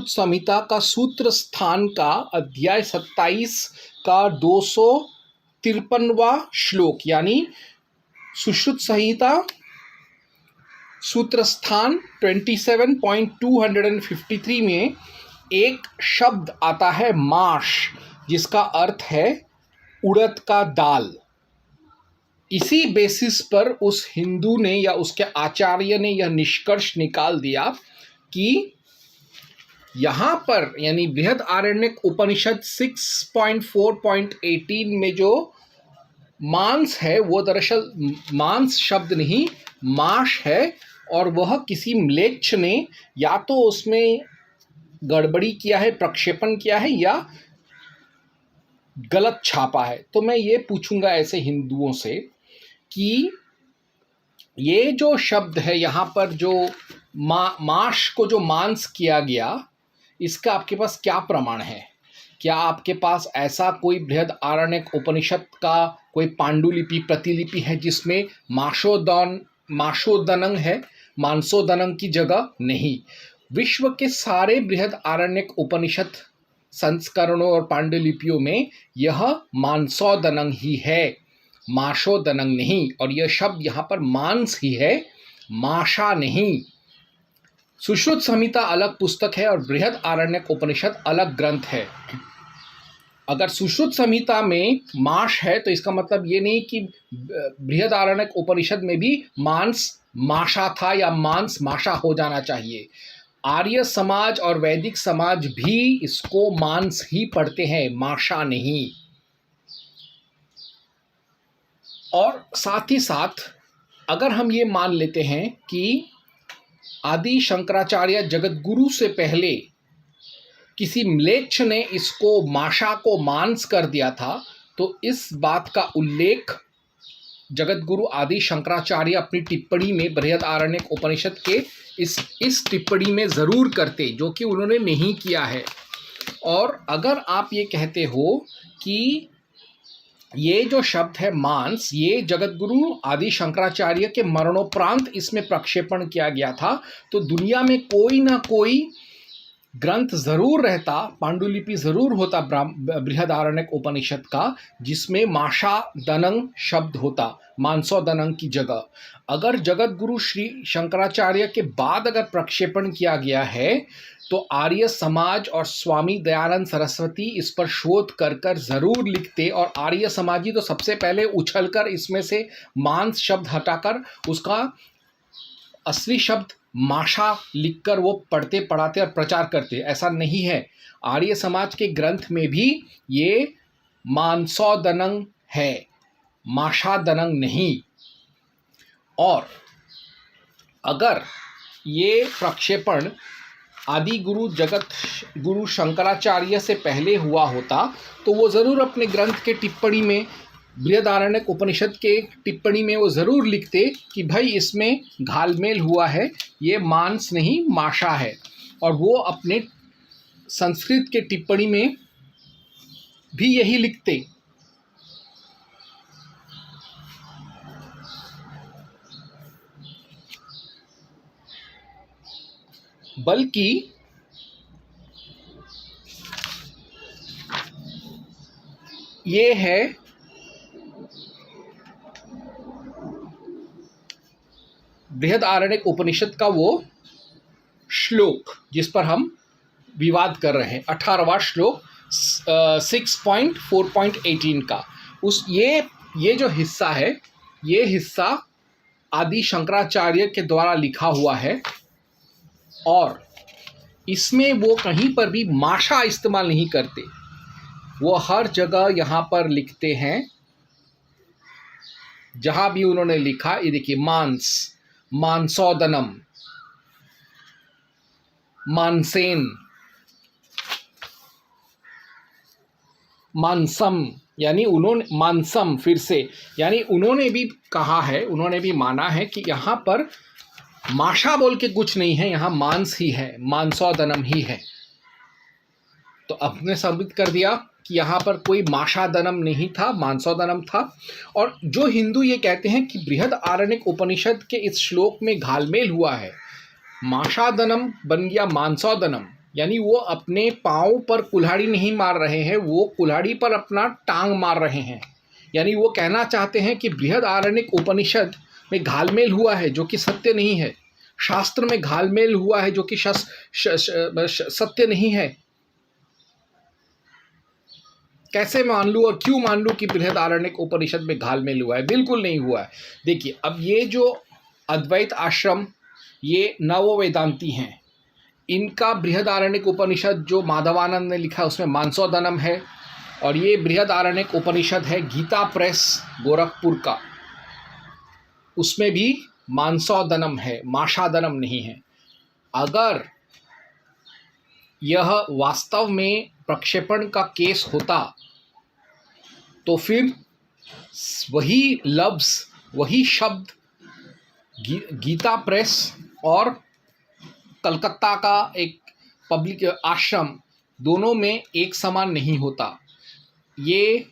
संहिता का सूत्र स्थान का अध्याय 27 का 253वां श्लोक, यानी सुश्रुत संहिता सूत्र स्थान 27.253 में एक शब्द आता है माश, जिसका अर्थ है उड़द का दाल। इसी बेसिस पर उस हिंदू ने या उसके आचार्य ने यह निष्कर्ष निकाल दिया कि यहाँ पर, यानी बृहद आरण्यक उपनिषद 6.4.18 में जो मांस है वो दरअसल मांस शब्द नहीं माश है, और वह किसी म्लेच्छ ने या तो उसमें गड़बड़ी किया है, प्रक्षेपण किया है, या गलत छापा है। तो मैं ये पूछूंगा ऐसे हिंदुओं से कि ये जो शब्द है यहाँ पर, जो माश को जो मांस किया गया, इसका आपके पास क्या प्रमाण है? क्या आपके पास ऐसा कोई बृहद आरण्यक उपनिषद का कोई पांडुलिपि प्रतिलिपि है जिसमें माशोदनंग है, मानसोदनंग की जगह नहीं। विश्व के सारे बृहद आरण्यक उपनिषद संस्करणों और पांडुलिपियों में यह मानसोदनंग ही है, माशोदनंग नहीं। और यह शब्द यहाँ पर मांस ही है, माशा नहीं। सुश्रुत संहिता अलग पुस्तक है और बृहद आरण्यक उपनिषद अलग ग्रंथ है। अगर सुश्रुत संहिता में माश है तो इसका मतलब ये नहीं कि बृहद आरण्यक उपनिषद में भी मांस माशा था या मांस माशा हो जाना चाहिए। आर्य समाज और वैदिक समाज भी इसको मांस ही पढ़ते हैं, माशा नहीं। और साथ ही साथ अगर हम ये मान लेते हैं कि आदि शंकराचार्य जगतगुरु से पहले किसी म्लेच्छ ने इसको माशा को मांस कर दिया था, तो इस बात का उल्लेख जगतगुरु आदि शंकराचार्य अपनी टिप्पणी में बृहद आरण्यक उपनिषद के इस टिप्पणी में ज़रूर करते, जो कि उन्होंने नहीं किया है। और अगर आप ये कहते हो कि ये जो शब्द है मांस, ये जगतगुरु आदि शंकराचार्य के मरणोपरांत इसमें प्रक्षेपण किया गया था, तो दुनिया में कोई ना कोई ग्रंथ जरूर रहता, पांडुलिपि जरूर होता बृहद आरण्यक उपनिषद का, जिसमें माशा दनंग शब्द होता, मानसो दनंग की जगह। अगर जगतगुरु श्री शंकराचार्य के बाद अगर प्रक्षेपण किया गया है तो आर्य समाज और स्वामी दयानंद सरस्वती इस पर शोध कर कर जरूर लिखते, और आर्य समाजी तो सबसे पहले उछलकर इसमें से मांस शब्द हटाकर उसका असली शब्द माशा लिखकर वो पढ़ते पढ़ाते और प्रचार करते। ऐसा नहीं है, आर्य समाज के ग्रंथ में भी ये मानसोदनंग है, माशादनंग नहीं। और अगर ये प्रक्षेपण आदि गुरु जगत गुरु शंकराचार्य से पहले हुआ होता तो वो ज़रूर अपने ग्रंथ के टिप्पणी में, बृहद आरण्यक उपनिषद के टिप्पणी में वो ज़रूर लिखते कि भाई इसमें घालमेल हुआ है, ये मांस नहीं माशा है। और वो अपने संस्कृत के टिप्पणी में भी यही लिखते। बल्कि ये है बृहद आरण्यक उपनिषद का वो श्लोक जिस पर हम विवाद कर रहे हैं, 18वां श्लोक 6.4.18 का। ये जो हिस्सा है, ये हिस्सा आदि शंकराचार्य के द्वारा लिखा हुआ है, और इसमें वो कहीं पर भी माशा इस्तेमाल नहीं करते। वो हर जगह यहाँ पर लिखते हैं, जहाँ भी उन्होंने लिखा, ये देखिए मांस, मांसोदनम, मानसेन, मानसम, यानी उन्होंने मानसम, फिर से यानी उन्होंने भी कहा है, उन्होंने भी माना है कि यहाँ पर माशा बोल के कुछ नहीं है, यहाँ मांस ही है, मांसोदनम ही है। तो अपने साबित कर दिया कि यहाँ पर कोई माशादनम नहीं था, मांसोदनम था। और जो हिंदू ये कहते हैं कि बृहद आरण्यक उपनिषद के इस श्लोक में घालमेल हुआ है, माशादनम बन गया मांसोदनम, यानी वो अपने पाँव पर कुल्हाड़ी नहीं मार रहे हैं, वो कुल्हाड़ी पर अपना टांग मार रहे हैं। यानी वो कहना चाहते हैं कि बृहद आरण्यक उपनिषद में घालमेल हुआ है, जो कि सत्य नहीं है। शास्त्र में घालमेल हुआ है, जो कि सत्य नहीं है। कैसे मान लूँ और क्यों मान लूँ कि बृहद आरण्यक उपनिषद में घालमेल हुआ है? बिल्कुल नहीं हुआ है। देखिए, अब ये जो अद्वैत आश्रम, ये नव वेदांती हैं, इनका बृहद आरण्यक उपनिषद जो माधवानंद ने लिखा उसमें मांसोदनम है, और ये बृहद आरण्यक उपनिषद है गीता प्रेस गोरखपुर का, उसमें भी मांसोदनम है, माशादनम नहीं है। अगर यह वास्तव में प्रक्षेपण का केस होता तो फिर वही लफ्ज़, वही शब्द गीता प्रेस और कलकत्ता का एक पब्लिक आश्रम, दोनों में एक समान नहीं होता। ये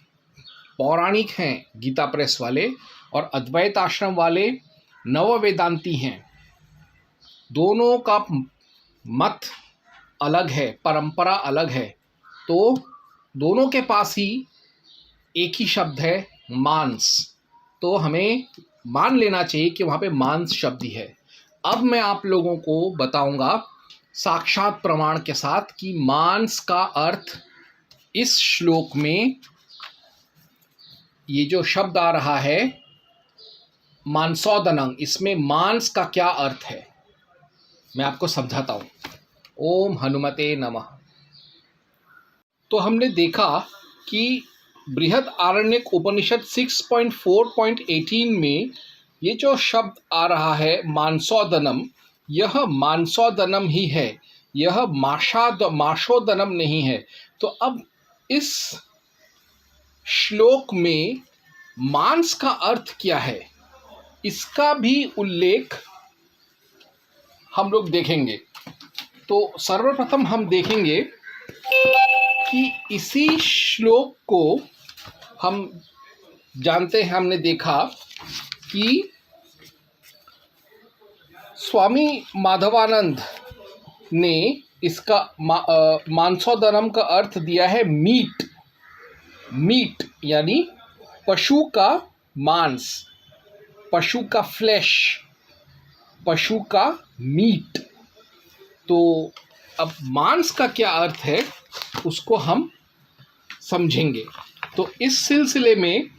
पौराणिक हैं गीता प्रेस वाले और अद्वैत आश्रम वाले नव वेदांती हैं। दोनों का मत अलग है, परंपरा अलग है, तो दोनों के पास ही एक ही शब्द है मांस, तो हमें मान लेना चाहिए कि वहाँ पे मांस शब्द ही है। अब मैं आप लोगों को बताऊंगा साक्षात प्रमाण के साथ कि मांस का अर्थ इस श्लोक में, ये जो शब्द आ रहा है मांसोदनम, इसमें मांस का क्या अर्थ है मैं आपको समझाता हूँ। ओम हनुमते नमः। तो हमने देखा कि बृहदारण्यक उपनिषद 6.4.18 में ये जो शब्द आ रहा है मांसोदनम, यह मांसोदनम ही है, यह माशोदनम नहीं है। तो अब इस श्लोक में मांस का अर्थ क्या है, इसका भी उल्लेख हम लोग देखेंगे। तो सर्वप्रथम हम देखेंगे कि इसी श्लोक को हम जानते हैं, हमने देखा कि स्वामी माधवानंद ने इसका मांसोदनम का अर्थ दिया है मीट। मीट यानी पशु का मांस, पशु का फ्लैश, पशु का मीट। तो अब मांस का क्या अर्थ है उसको हम समझेंगे। तो इस सिलसिले में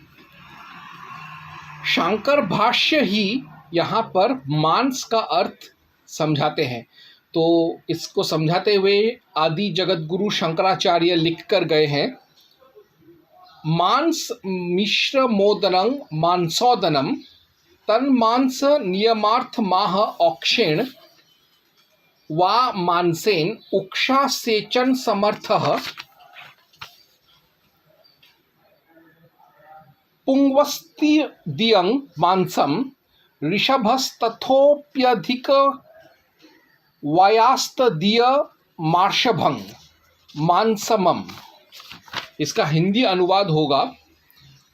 शांकर भाष्य ही यहाँ पर मांस का अर्थ समझाते हैं। तो इसको समझाते हुए आदि जगत गुरु शंकराचार्य लिख कर गए हैं, मांस मिश्र मोदनं मांसोदनम तन्मांस नियमार्थ माह औक्षेण वा मांसेन उक्षा सेचन समर्थः पुंवस्तिदियं मांसम ऋषभस्तथोप्यधिक वयास्तदीय मार्षभं मांसमम। इसका हिंदी अनुवाद होगा,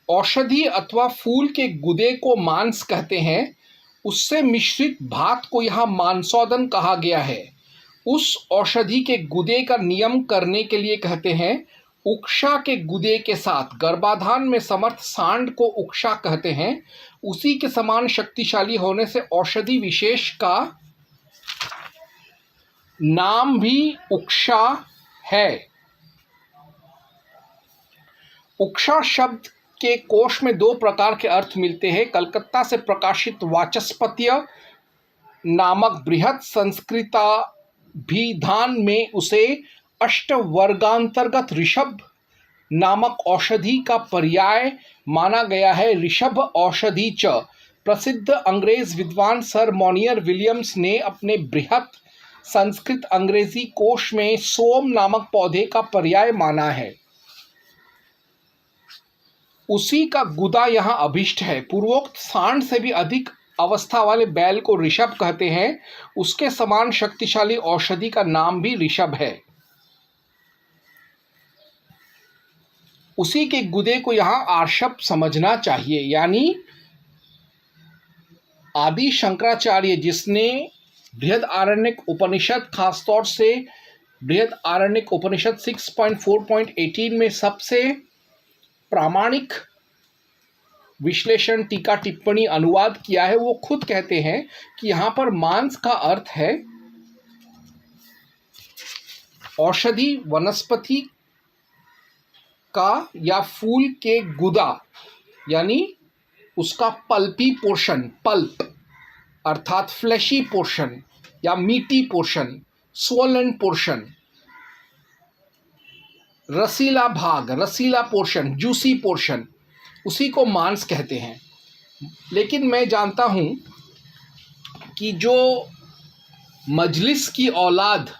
औषधि अथवा फूल के गुदे को मांस कहते हैं, उससे मिश्रित भात को यहाँ मांसोदन कहा गया है। उस औषधि के गुदे का नियम करने के लिए कहते हैं। उक्षा के गुदे के साथ गर्भाधान में समर्थ सांड को उक्षा कहते हैं। उसी के समान शक्तिशाली होने से औषधि विशेष का नाम भी उक्षा है। उक्षा शब्द के कोश में दो प्रकार के अर्थ मिलते हैं। कलकत्ता से प्रकाशित वाचस्पत्य नामक बृहत संस्कृताभिधान में उसे अष्टवर्गांतर्गत ऋषभ नामक औषधि का पर्याय माना गया है। ऋषभ औषधि च प्रसिद्ध अंग्रेज विद्वान सर मॉनियर विलियम्स ने अपने बृहत संस्कृत अंग्रेजी कोश में सोम नामक पौधे का पर्याय माना है। उसी का गुदा यहाँ अभिष्ट है। पूर्वोक्त सांड से भी अधिक अवस्था वाले बैल को ऋषभ कहते हैं। उसके समान शक्तिशाली औषधि का नाम भी ऋषभ है। उसी के गुदे को यहाँ आर्षभ समझना चाहिए। यानी आदि शंकराचार्य जिसने बृहदारण्यक उपनिषद, खासतौर से बृहदारण्यक उपनिषद 6.4.18 में सबसे प्रामाणिक विश्लेषण, टीका, टिप्पणी, अनुवाद किया है, वो खुद कहते हैं कि यहाँ पर मांस का अर्थ है औषधि वनस्पति का या फूल के गुदा, यानी उसका पल्पी पोर्शन, पल्प अर्थात फ्लैशी पोर्शन या मीटी पोर्शन, स्वोलन पोर्शन, रसीला भाग, रसीला पोर्शन, जूसी पोर्शन, उसी को मांस कहते हैं। लेकिन मैं जानता हूँ कि जो मजलिस की औलाद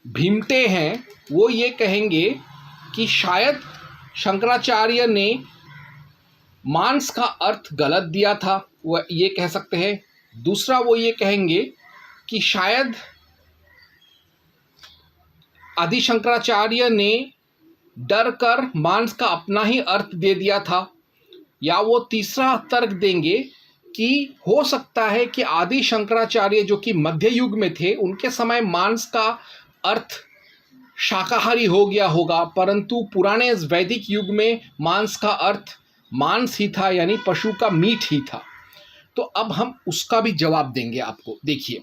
भीमटे हैं वो ये कहेंगे कि शायद शंकराचार्य ने मांस का अर्थ गलत दिया था, वो ये कह सकते हैं। दूसरा वो ये कहेंगे कि शायद आदि शंकराचार्य ने डर कर मांस का अपना ही अर्थ दे दिया था, या वो तीसरा तर्क देंगे कि हो सकता है कि आदि शंकराचार्य जो कि मध्य युग में थे, उनके समय मांस का अर्थ शाकाहारी हो गया होगा, परंतु पुराने वैदिक युग में मांस का अर्थ मांस ही था, यानी पशु का मीट ही था। तो अब हम उसका भी जवाब देंगे आपको। देखिए,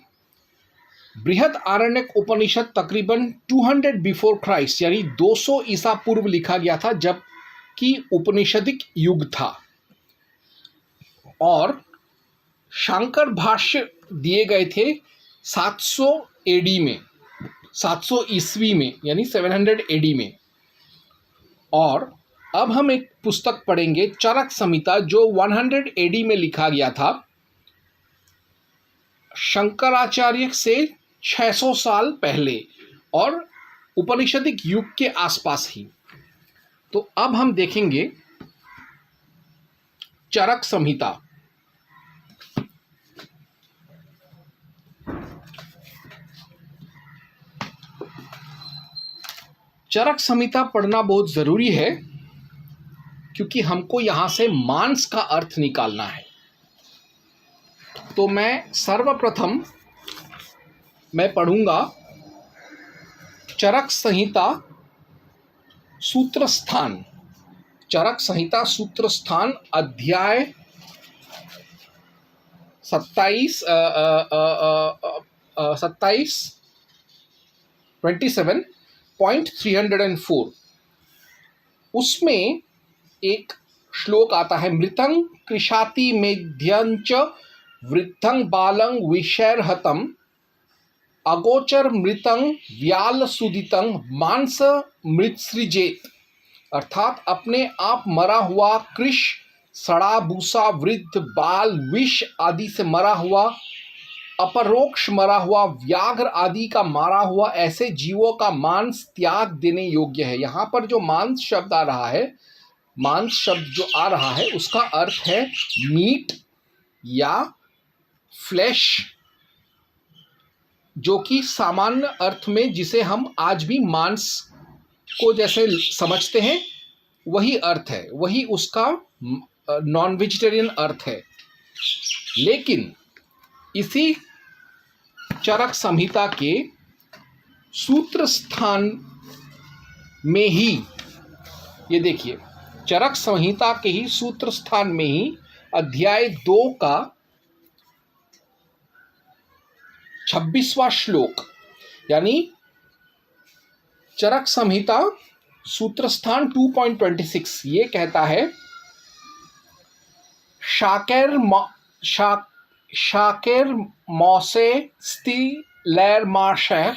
बृहद आरण्यक उपनिषद तकरीबन 200 बिफोर क्राइस्ट यानी 200 ईसा पूर्व लिखा गया था, जब कि उपनिषदिक युग था, और शांकर भाष्य दिए गए थे 700 एडी में, 700 ईस्वी में, यानी 700 एडी में। और अब हम एक पुस्तक पढ़ेंगे, चरक संहिता, जो 100 एडी में लिखा गया था, शंकराचार्य से 600 साल पहले और उपनिषदिक युग के आसपास ही। तो अब हम देखेंगे चरक संहिता। चरक संहिता पढ़ना बहुत ज़रूरी है, क्योंकि हमको यहाँ से मांस का अर्थ निकालना है। तो मैं सर्वप्रथम पढ़ूंगा चरक संहिता सूत्र स्थान, चरक संहिता सूत्र स्थान, अध्याय 27 27.304। उसमें एक श्लोक आता है, मृतं कृशाति मेध्यंच वृद्धं बालं विषैर्हतं अगोचर मृतं व्याल सुदितं मांस मृत्सृजेत। अर्थात अपने आप मरा हुआ कृष, सड़ा भूसा, वृद्ध, बाल, विष आदि से मरा हुआ, अपरोक्ष मरा हुआ, व्याघ्र आदि का मारा हुआ, ऐसे जीवों का मांस त्याग देने योग्य है। यहाँ पर जो मांस शब्द आ रहा है, मांस शब्द जो आ रहा है, उसका अर्थ है मीट या फ्लैश, जो कि सामान्य अर्थ में जिसे हम आज भी मांस को जैसे समझते हैं वही अर्थ है, वही उसका नॉन वेजिटेरियन अर्थ है। लेकिन इसी चरक संहिता के सूत्र स्थान में ही, ये देखिए, चरक संहिता के ही सूत्र स्थान में ही अध्याय 2 का 26वां श्लोक, यानी चरक संहिता सूत्र स्थान 2.26, ये कहता है, शाकेर मौसे स्ति लैर माशः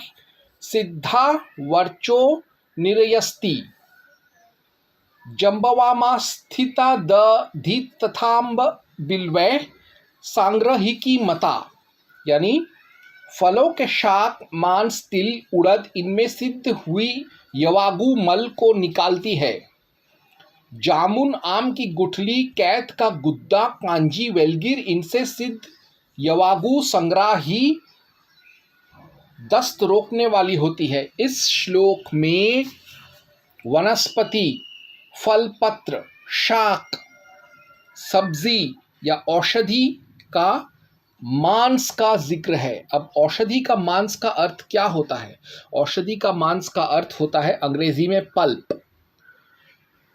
सिद्धा वर्चो निरयस्ति जंबवामा स्थिता दधि तथाम्ब बिल्वै सांग्रहिकी मता। यानी फलों के शाक, मांस, तिल, उड़द इनमें सिद्ध हुई यवागु मल को निकालती है। जामुन, आम की गुठली, कैथ का गुद्दा, कांजी, वेलगिर इनसे सिद्ध यवागु संग्राही दस्त रोकने वाली होती है। इस श्लोक में वनस्पति, फल, पत्र, शाक, सब्जी या औषधि का मांस का जिक्र है। अब औषधि का मांस का अर्थ क्या होता है? औषधि का मांस का अर्थ होता है अंग्रेजी में pulp,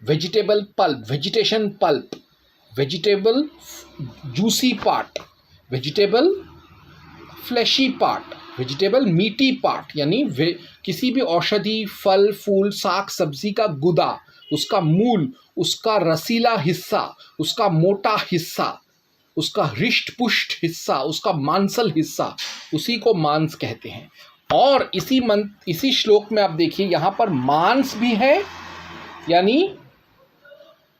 vegetable pulp, vegetation pulp, vegetable juicy part, vegetable fleshy part, vegetable meaty part. यानी किसी भी औषधि, फल, फूल, साग सब्जी का गुदा, उसका मूल, उसका रसीला हिस्सा, उसका मोटा हिस्सा, उसका हृष्ट पुष्ट हिस्सा, उसका मांसल हिस्सा, उसी को मांस कहते हैं। और इसी श्लोक में आप देखिए, यहाँ पर मांस भी है, यानी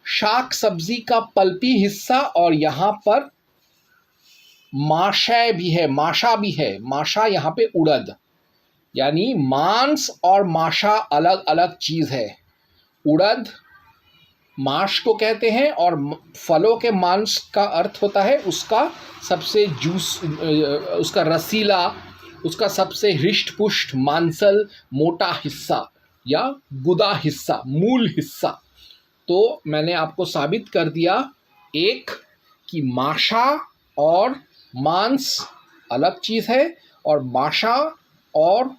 शाक सब्जी का पल्पी हिस्सा, और यहाँ पर माशय भी है, माशा भी है। माशा यहाँ पे उड़द, यानी मांस और माशा अलग अलग चीज़ है। उड़द मांस को कहते हैं, और फलों के मांस का अर्थ होता है उसका सबसे जूस, उसका रसीला, उसका सबसे हृष्ट पुष्ट मांसल मोटा हिस्सा। या गुदा हिस्सा, मूल हिस्सा। तो मैंने आपको साबित कर दिया एक कि माशा और मांस अलग चीज़ है, और माशा और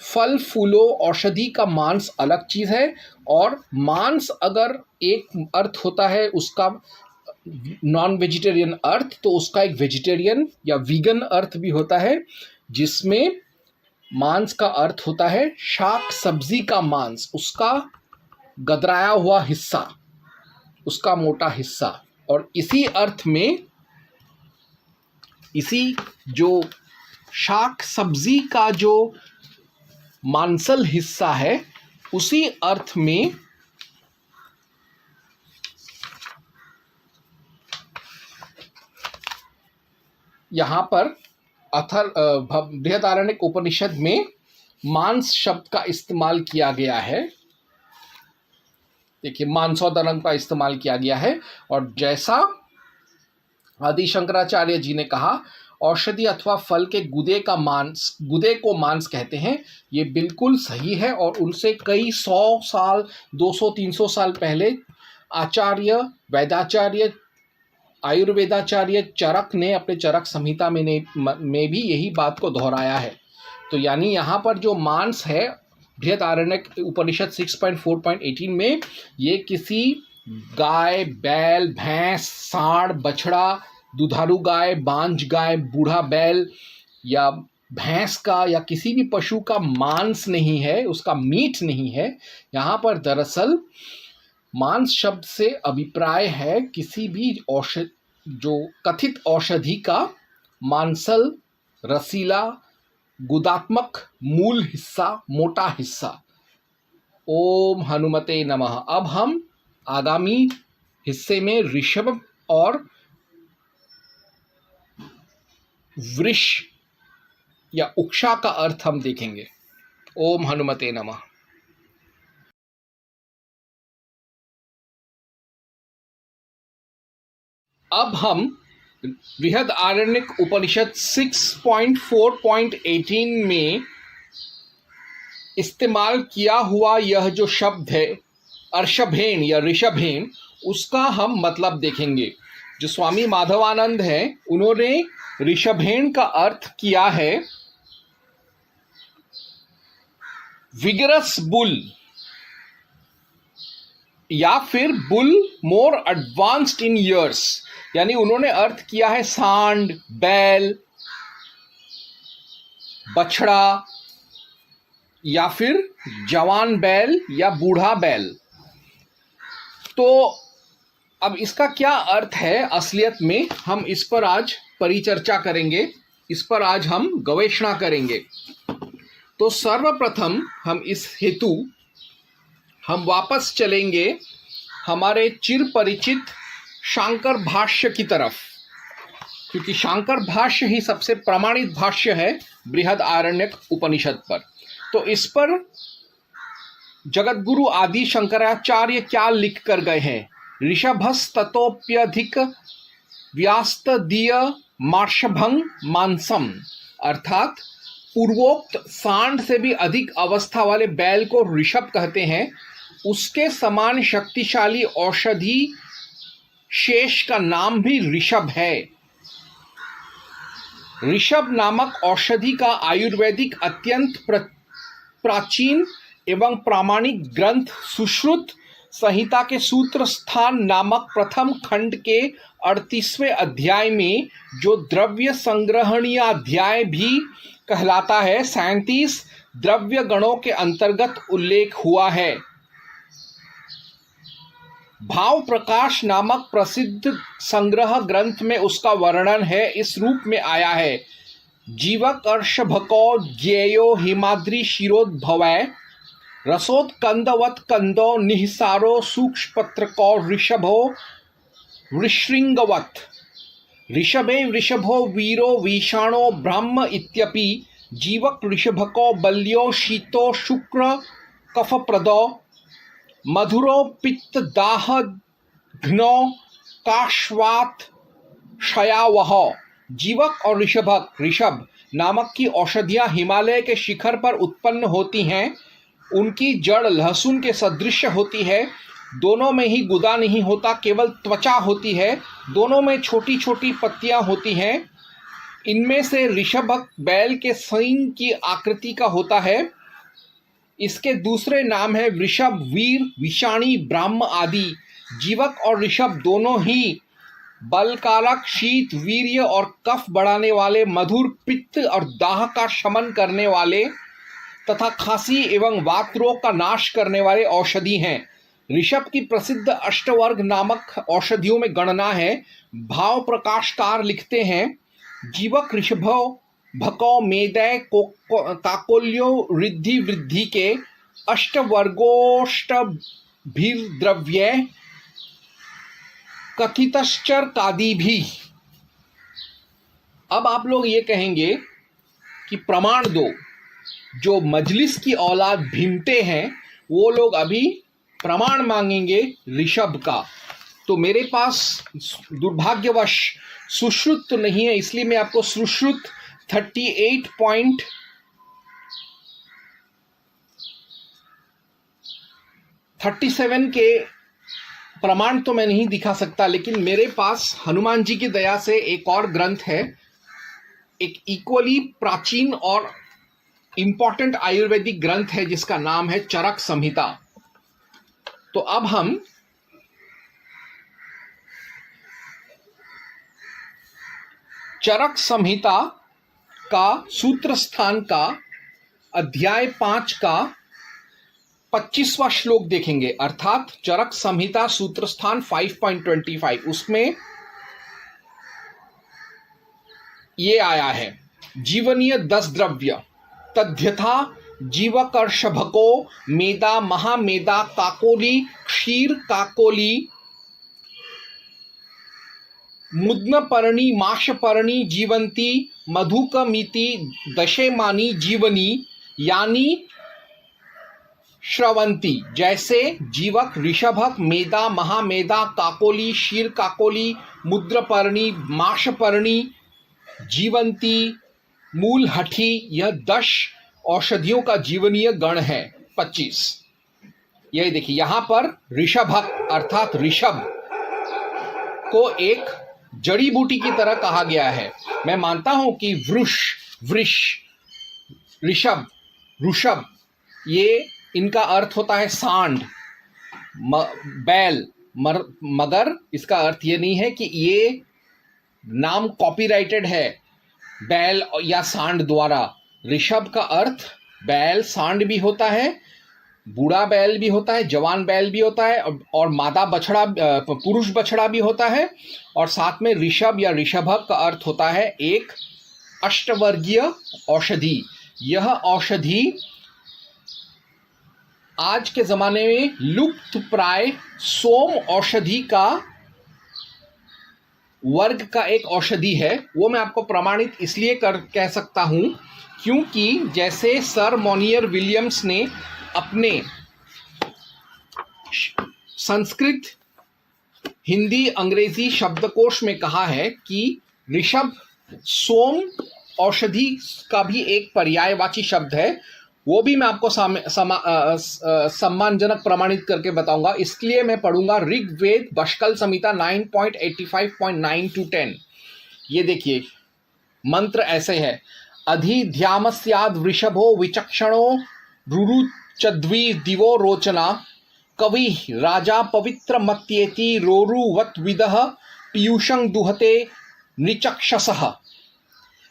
फल फूलों औषधि का मांस अलग चीज़ है। और मांस अगर एक अर्थ होता है उसका नॉन वेजिटेरियन अर्थ, तो उसका एक वेजिटेरियन या वीगन अर्थ भी होता है, जिसमें मांस का अर्थ होता है शाक सब्जी का मांस, उसका गदराया हुआ हिस्सा, उसका मोटा हिस्सा। और इसी अर्थ में, इसी जो शाक सब्जी का जो मांसल हिस्सा है, उसी अर्थ में यहाँ पर बृहदारण्यक उपनिषद में मांस शब्द का इस्तेमाल किया गया है। देखिए, मांसोदरम का इस्तेमाल किया गया है। और जैसा आदि शंकराचार्य जी ने कहा, औषधि अथवा फल के गुदे का मांस, गुदे को मांस कहते हैं, ये बिल्कुल सही है। और उनसे कई 100 साल, 200-300 साल पहले आचार्य वैदाचार्य, आयुर्वेदाचार्य चरक ने अपने चरक संहिता में भी यही बात को दोहराया है। तो यानी यहाँ पर जो मांस है बृहदारण्यक उपनिषद 6.4.18 में, ये किसी गाय, बैल, भैंस, सांड, बछड़ा, दुधारू गाय, बांझ गाय, बूढ़ा बैल या भैंस का या किसी भी पशु का मांस नहीं है, उसका मीट नहीं है। यहाँ पर दरअसल मांस शब्द से अभिप्राय है किसी भी औषध, जो कथित औषधि का मांसल, रसीला, गुदात्मक मूल हिस्सा, मोटा हिस्सा। ओम हनुमते नमः। अब हम आगामी हिस्से में ऋषभ और वृष या उक्षा का अर्थ हम देखेंगे। ओम हनुमते नमः। अब हम बृहदारण्यक उपनिषद 6.4.18 में इस्तेमाल किया हुआ यह जो शब्द है अर्षभेन या ऋषभेन, उसका हम मतलब देखेंगे। जो स्वामी माधवानंद हैं, उन्होंने ऋषभेन का अर्थ किया है विगरस बुल, या फिर बुल मोर एडवांस्ड इन ईयर्स। यानी उन्होंने अर्थ किया है सांड, बैल, बछड़ा, या फिर जवान बैल या बूढ़ा बैल। तो अब इसका क्या अर्थ है असलियत में, हम इस पर आज परिचर्चा करेंगे, इस पर आज हम गवेषणा करेंगे। तो सर्वप्रथम हम इस हेतु हम वापस चलेंगे हमारे चिर परिचित शांकर भाष्य की तरफ, क्योंकि शांकर भाष्य ही सबसे प्रमाणित भाष्य है बृहदारण्यक उपनिषद पर। तो इस पर जगतगुरु आदि शंकराचार्य क्या लिख कर गए हैं? ऋषभस्ततोप्यधिक व्यास्तदीय मार्षभंग मांसम, अर्थात पूर्वोक्त सांड से भी अधिक अवस्था वाले बैल को ऋषभ कहते हैं। उसके समान शक्तिशाली औषधि शेष का नाम भी ऋषभ है। ऋषभ नामक औषधि का आयुर्वेदिक अत्यंत प्राचीन एवं प्रामाणिक ग्रंथ सुश्रुत संहिता के सूत्र स्थान नामक प्रथम खंड के 38वें अध्याय में, जो द्रव्य संग्रहणीय अध्याय भी कहलाता है, 37 द्रव्य गणों के अंतर्गत उल्लेख हुआ है। भाव प्रकाश नामक प्रसिद्ध संग्रह ग्रंथ में उसका वर्णन है, इस रूप में आया है। जीवक अर्षभको ज्ञेयो हिमाद्री शिरोद्भवै रसोत्कंदवत कंदो निहिसारो सूक्ष्मपत्रको ऋषभो वृश्रृंगवत ऋषभे वृषभो वीरो विषाणो ब्रह्म इत्यपि जीवक ऋषभको बल्यो शीतो शुक्र कफप्रदो मधुरो पित्त दाह घ्नो काश्वात क्षयावह। जीवक और ऋषभ नामक की औषधियां हिमालय के शिखर पर उत्पन्न होती हैं। उनकी जड़ लहसुन के सदृश होती है, दोनों में ही गुदा नहीं होता, केवल त्वचा होती है, दोनों में छोटी छोटी पत्तियां होती हैं। इनमें से ऋषभक बैल के सींग की आकृति का होता है। इसके दूसरे नाम है वृषभ, वीर, विषाणी, ब्राह्म आदि। जीवक और ऋषभ दोनों ही बलकारक, शीत, वीर्य और कफ बढ़ाने वाले, मधुर, पित्त और दाह का शमन करने वाले तथा खांसी एवं वात रोग का नाश करने वाले औषधि हैं। ऋषभ की प्रसिद्ध अष्टवर्ग नामक औषधियों में गणना है। भाव प्रकाशकार लिखते हैं, जीवक ऋषभो भको मेदय काकोल्यो रिद्धि वृद्धि के अष्टवर्गोष्टभिर्द्रव्य कथितश्चर कादि भी। अब आप लोग ये कहेंगे कि प्रमाण दो। जो मजलिस की औलाद भीमटे हैं वो लोग अभी प्रमाण मांगेंगे ऋषभ का। तो मेरे पास दुर्भाग्यवश सुश्रुत तो नहीं है, इसलिए मैं आपको सुश्रुत 38.37 के प्रमाण तो मैं नहीं दिखा सकता, लेकिन मेरे पास हनुमान जी की दया से एक और ग्रंथ है, एक इक्वली प्राचीन और इंपॉर्टेंट आयुर्वेदिक ग्रंथ है जिसका नाम है चरक संहिता। तो अब हम चरक संहिता का सूत्र स्थान का अध्याय 5 का 25वां श्लोक देखेंगे, अर्थात चरक संहिता सूत्र स्थान 5.25। उसमें ये आया है, जीवनीय 10 द्रव्य तद्यथा जीवकर्षभको मेदा, महामेदा, काकोली, क्षीर काकोली, मुद्नपर्णी, माशपर्णी जीवंती, मधुकमिति दशेमानी जीवनी यानी श्रवंती। जैसे जीवक, ऋषभक, मेदा, महामेदा, काकोली, क्षीर काकोली, मुद्रपर्णी, माशपर्णी, जीवंती, मूलहठी, यह 10 औषधियों का जीवनीय गण है। 25 यही देखिए, यहां पर ऋषभक अर्थात ऋषभ को एक जड़ी बूटी की तरह कहा गया है। मैं मानता हूं कि वृष, वृष, ऋषभ, ऋषभ ये इनका अर्थ होता है सांड, बैल, मगर इसका अर्थ ये नहीं है कि ये नाम कॉपीराइटेड है बैल या सांड द्वारा। ऋषभ का अर्थ बैल, सांड भी होता है, बूढ़ा बैल भी होता है, जवान बैल भी होता है, और मादा बछड़ा, पुरुष बछड़ा भी होता है। और साथ में ऋषभ या ऋषभक का अर्थ होता है एक अष्टवर्गीय औषधि। यह औषधि आज के जमाने में लुप्त प्राय सोम औषधि का वर्ग का एक औषधि है। वो मैं आपको प्रमाणित इसलिए कह सकता हूं क्योंकि जैसे सर मोनियर विलियम्स ने अपने संस्कृत, हिंदी, अंग्रेजी शब्दकोश में कहा है कि ऋषभ सोम औषधि का भी एक पर्यायवाची शब्द है, वो भी मैं आपको सम्मानजनक प्रमाणित करके बताऊंगा। इसलिए मैं पढ़ूंगा ऋग्वेद बशकल संहिता 9.85.9 to 10। ये देखिए मंत्र ऐसे है, अधिध्यामस्याद वृषभो विचक्षणो रुरुचद्वी दिवो रोचना, कवि राजा पवित्र मत्येति रोरुवत विदः पीयूषं दुहते नृचक्षसः।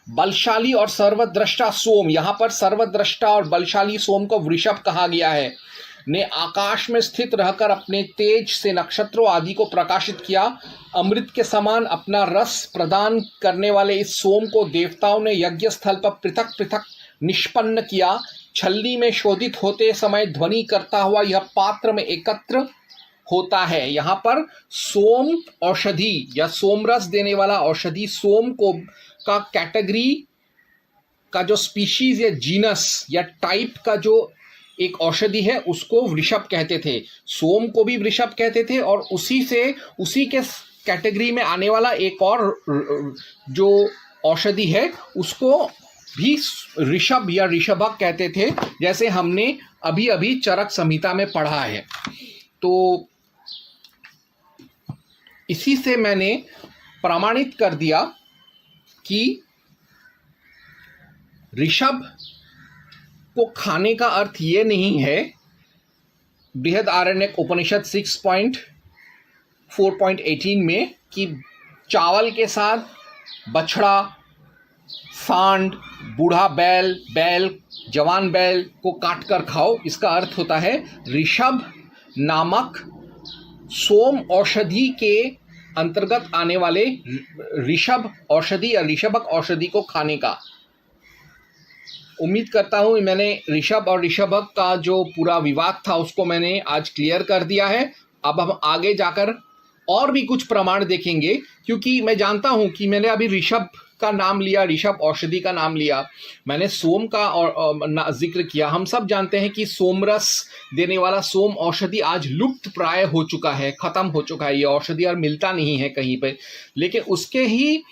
बलशाली और सर्वद्रष्टा सोम, यहाँ पर सर्वद्रष्टा और बलशाली सोम को वृषभ कहा गया है, ने आकाश में स्थित रहकर अपने तेज से नक्षत्रों आदि को प्रकाशित किया। अमृत के समान अपना रस प्रदान करने वाले इस सोम को देवताओं ने यज्ञ स्थल पर पृथक पृथक निष्पन्न किया। छलनी में शोधित होते समय ध्वनि करता हुआ यह पात्र में एकत्र होता है। यहाँ पर सोम औषधि या सोमरस देने वाला औषधि, सोम को का कैटेगरी का जो स्पीशीज या जीनस या टाइप का जो एक औषधि है उसको वृषभ कहते थे। सोम को भी वृषभ कहते थे, और उसी के कैटेगरी में आने वाला एक और जो औषधि है उसको भी ऋषभ या ऋषभक कहते थे, जैसे हमने अभी अभी चरक संहिता में पढ़ा है। तो इसी से मैंने प्रमाणित कर दिया कि ऋषभ को खाने का अर्थ ये नहीं है। बृहदारण्यक उपनिषद 6.4.18 में कि चावल के साथ बछड़ा, सांड, बूढ़ा बैल, जवान बैल को काट कर खाओ। इसका अर्थ होता है ऋषभ नामक सोम औषधि के अंतर्गत आने वाले ऋषभ औषधि या ऋषभक औषधि को खाने का। उम्मीद करता हूँ मैंने ऋषभ और ऋषभक का जो पूरा विवाद था उसको मैंने आज क्लियर कर दिया है। अब हम आगे जाकर और भी कुछ प्रमाण देखेंगे, क्योंकि मैं जानता हूँ कि मैंने अभी ऋषभ का नाम लिया, ऋषभ औषधि का नाम लिया, मैंने सोम का जिक्र किया। हम सब जानते हैं कि सोमरस देने वाला सोम औषधि आज लुप्त प्राय हो चुका है, खत्म हो चुका है। ये औषधि और मिलता नहीं है कहीं पे, लेकिन उसके ही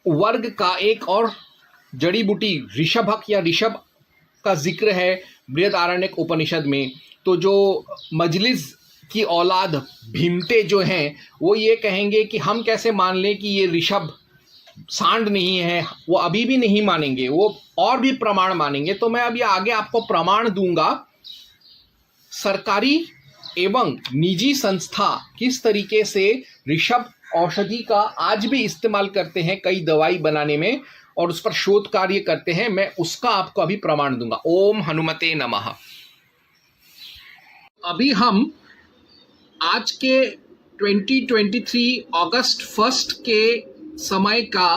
वर्ग का एक और जड़ी बूटी ऋषभक या ऋषभ का जिक्र है बृहदारण्यक उपनिषद में। तो जो मजलिस की औलाद भीमते जो हैं वो ये कहेंगे कि हम कैसे मान लें कि ये ऋषभ सांड नहीं है, वो अभी भी नहीं मानेंगे, वो और भी प्रमाण मानेंगे। तो मैं अभी आगे आपको प्रमाण दूंगा सरकारी एवं निजी संस्था किस तरीके से ऋषभ औषधि का आज भी इस्तेमाल करते हैं कई दवाई बनाने में और उस पर शोध कार्य करते हैं। मैं उसका आपको अभी प्रमाण दूंगा। ओम हनुमते नमः। अभी हम आज के 2023 अगस्त 1 के समय का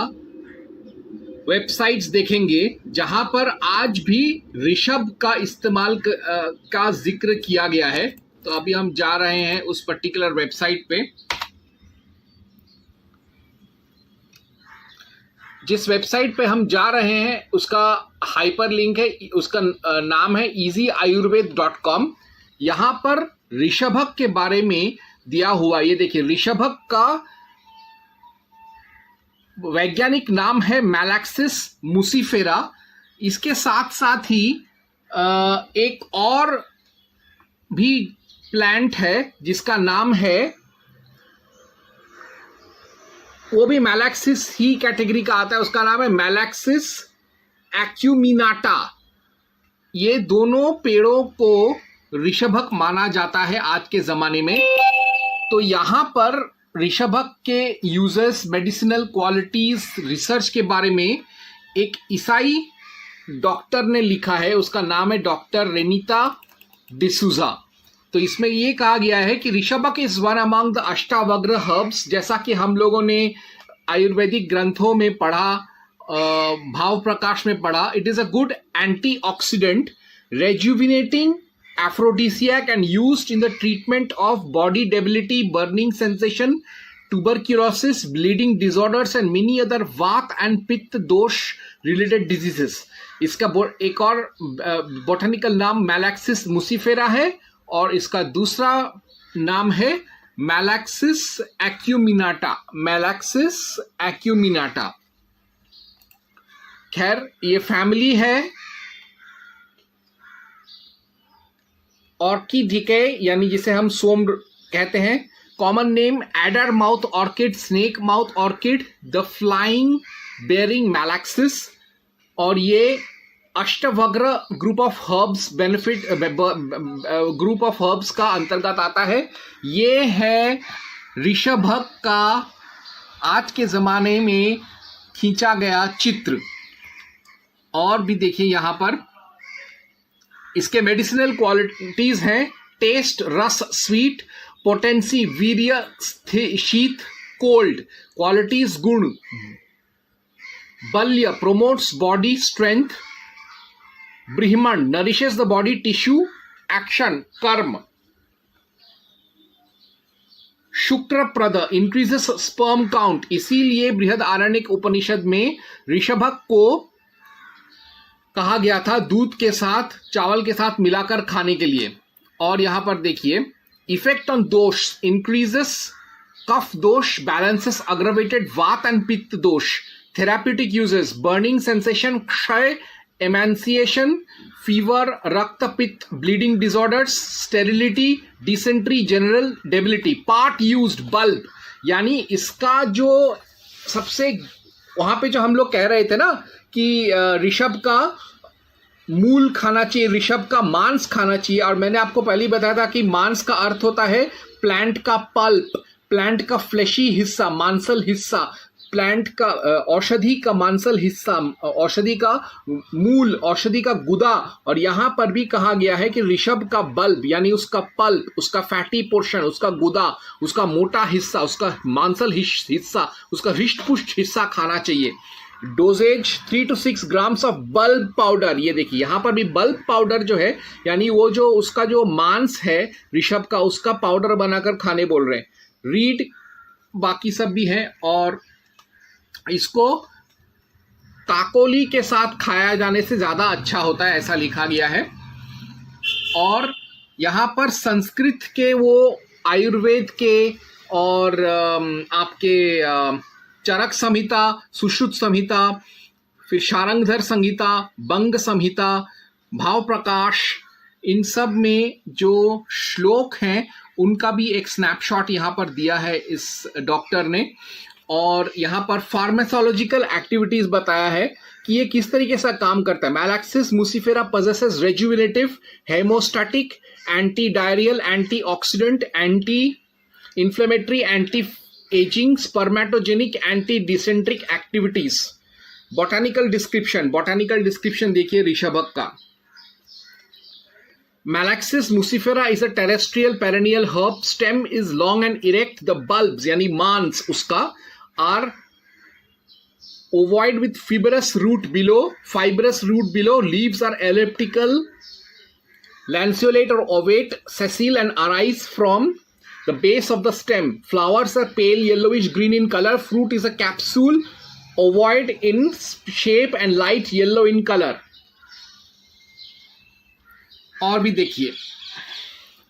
वेबसाइट्स देखेंगे जहां पर आज भी ऋषभ का इस्तेमाल का जिक्र किया गया है। तो अभी हम जा रहे हैं उस पर्टिकुलर वेबसाइट पे। जिस वेबसाइट पे हम जा रहे हैं उसका हाइपर लिंक है, उसका नाम है easyayurved.com। यहाँ पर ऋषभक के बारे में दिया हुआ, ये देखिए ऋषभक का वैज्ञानिक नाम है मैलैक्सिस मुसिफेरा। इसके साथ साथ ही एक और भी प्लांट है जिसका नाम है, वो भी मैलैक्सिस ही कैटेगरी का आता है, उसका नाम है मैलैक्सिस एक्यूमिनाटा। ये दोनों पेड़ों को ऋषभक माना जाता है आज के ज़माने में। तो यहाँ पर ऋषभक के यूजर्स, मेडिसिनल क्वालिटीज़, रिसर्च के बारे में एक ईसाई डॉक्टर ने लिखा है, उसका नाम है डॉक्टर रेनिता डिसूजा। तो इसमें ये कहा गया है कि Rishabhaka is one among the Ashtavakra herbs. जैसा कि हम लोगों ने आयुर्वेदिक ग्रंथों में पढ़ा, भाव प्रकाश में पढ़ा, it is a good antioxidant, rejuvenating, aphrodisiac and used in the treatment of body debility, burning sensation, tuberculosis, bleeding disorders and many other वात and पित्त दोष related diseases। इसका एक और botanical नाम मैलैक्सिस मुसिफेरा है और इसका दूसरा नाम है मैलैक्सिस एक्यूमिनाटा। मैलैक्सिस एक्यूमिनाटा, खैर ये फैमिली है ऑर्किडिके, यानी जिसे हम सोम कहते हैं। Common name adder mouth orchid, snake mouth orchid, the flying Bering malaxis. और ये Ashtavakra group of herbs group of herbs का अंतर्गत आता है। ये है ऋषभक का आज के ज़माने में खींचा गया चित्र। और भी देखिए यहाँ पर इसके मेडिसिनल क्वालिटीज हैं, टेस्ट रस स्वीट, पोटेंसी वीर्य, शीत कोल्ड, क्वालिटीज गुण, बल्य प्रोमोट्स बॉडी स्ट्रेंथ, ब्रह्मंड nourishes the body tissue, action कर्म, शुक्रप्रद इंक्रीजेस स्पर्म काउंट। इसीलिए बृहदारण्यक उपनिषद में ऋषभक को कहा गया था दूध के साथ, चावल के साथ मिलाकर खाने के लिए। और यहां पर देखिए इफेक्ट ऑन दोष, इंक्रीजेस कफ दोष, बैलेंसेस अग्रवेटेड वात एंड पित्त दोष। थेराप्यूटिक यूजेस बर्निंग सेंसेशन, क्षय, एमेंसिएशन, फीवर, रक्तपित्त, bleeding disorders, sterility, dysentery, general debility. Part used bulb, यानी इसका जो सबसे वहां पे जो हम लोग कह रहे थे ना कि ऋषभ का मूल खाना चाहिए, ऋषभ का मांस खाना चाहिए, और मैंने आपको पहले ही बताया था कि मांस का अर्थ होता है प्लांट का पल्प, प्लांट का फ्लेशी हिस्सा, मांसल हिस्सा, प्लांट का औषधि का मांसल हिस्सा, औषधि का मूल, औषधि का गुदा. और यहां पर भी कहा गया है कि ऋषभ का बल्ब यानी उसका पल्प, उसका फैटी पोर्शन, उसका गुदा, उसका मोटा हिस्सा, उसका मांसल हिस्सा, उसका हृष्ट पुष्ट हिस्सा खाना चाहिए. Doses 3 to 6 grams of bulb powder. ये देखिए यहां पर भी बल्ब पाउडर जो है यानी वो जो उसका जो मांस है ऋषभ का, उसका पाउडर बनाकर खाने बोल रहे हैं. रीड बाकी सब भी है, और इसको काकोली के साथ खाया जाने से ज्यादा अच्छा होता है, ऐसा लिखा गया है. और यहाँ पर संस्कृत के वो आयुर्वेद के और आपके चरक संहिता, सुश्रुत संहिता, फिर शारंगधर संहिता, बंग संहिता, भाव प्रकाश, इन सब में जो श्लोक हैं उनका भी एक स्नैपशॉट यहाँ पर दिया है इस डॉक्टर ने. और यहाँ पर फार्माकोलॉजिकल एक्टिविटीज बताया है कि ये किस तरीके से काम करता है. मैलाक्सिस मुसिफेरा possesses rejuvenative, hemostatic, anti-diarrheal, antioxidant, anti-inflammatory, anti-aging, spermatogenic, anti-dysenteric activities. Botanical description देखिए ऋषभक का. Malaxis muscifera is a terrestrial perennial herb. Stem is long and erect. The bulbs यानी मांस उसका are ovoid with fibrous root below. Leaves are elliptical, lanceolate or ovate, sessile, and arise from the base of the stem. Flowers are pale yellowish green in color. Fruit is a capsule, ovoid in shape and light yellow in color. और भी देखिए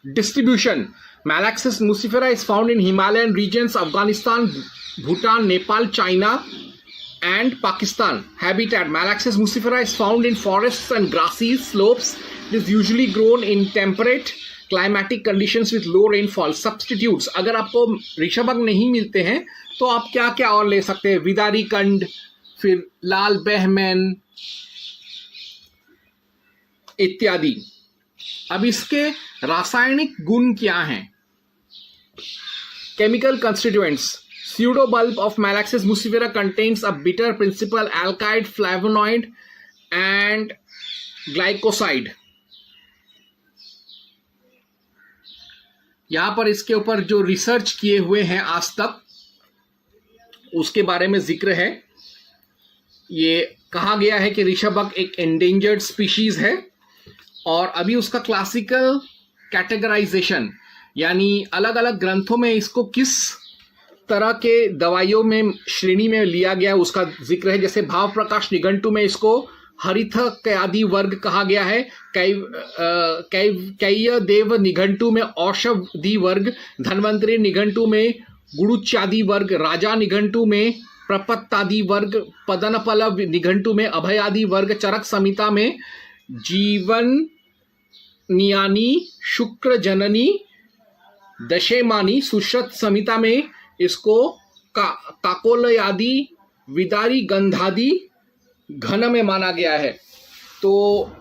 distribution. Malaxis muscifera is found in Himalayan regions, Afghanistan, Bhutan, Nepal, China, and Pakistan. Habitat: Malaxis muscifera is found in forests and grassy slopes. It is usually grown in temperate climatic conditions with low rainfall. Substitutes: अगर आपको ऋषभक नहीं मिलते हैं तो आप क्या क्या और ले सकते हैं. विदारी कंड, फिर लाल बहमैन इत्यादि. अब इसके रासायनिक गुण क्या हैं. Chemical constituents. Pseudobulb of Malaxis muscifera contains a bitter principal alkyd, flavonoid, and glycoside. यहां पर इसके ऊपर जो रिसर्च किए हुए हैं आज तक उसके बारे में जिक्र है. ये कहा गया है कि ऋषभक एक एंडेंजर्ड स्पीशीज है, और अभी उसका क्लासिकल कैटेगराइजेशन यानी अलग अलग ग्रंथों में इसको किस तरह के दवाइयों में श्रेणी में लिया गया उसका जिक्र है. जैसे भाव प्रकाश निघंटु में इसको हरिथ कयादि वर्ग कहा गया है. कैय देव निघंटु में औषधि वर्ग, धन्वंतरी निघंटु में गुरुच्यादि वर्ग, राजा निघंटु में प्रपत्तादि वर्ग, पदनपल निघंटु में अभयादि वर्ग, चरक संहिता में जीवन नियानी, शुक्र जननी, दशेमानी, सुश्रुत संहिता में इसको काकोलयादि, विदारी गंधादि घन में माना गया है. तो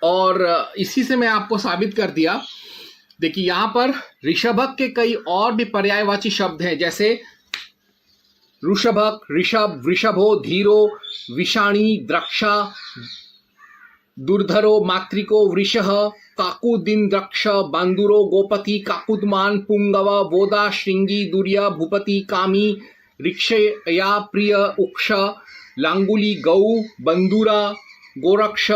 और इसी से मैं आपको साबित कर दिया. देखिए यहां पर ऋषभक के कई और भी पर्यायवाची शब्द हैं, जैसे ऋषभक, ऋषभ, वृषभो, धीरो, विषाणी, द्रक्षा, दुर्धरो, मातृको, वृषः, काकुदिन, द्रक्ष, बांदुरो, गोपति, काकुदमान, पुंगव, वोदा, श्रृंगी, दुर्य, भूपति, कामी, ऋक्षया, प्रिय, उक्ष, लांगुली, गौ, बंदुरा, गोरक्ष,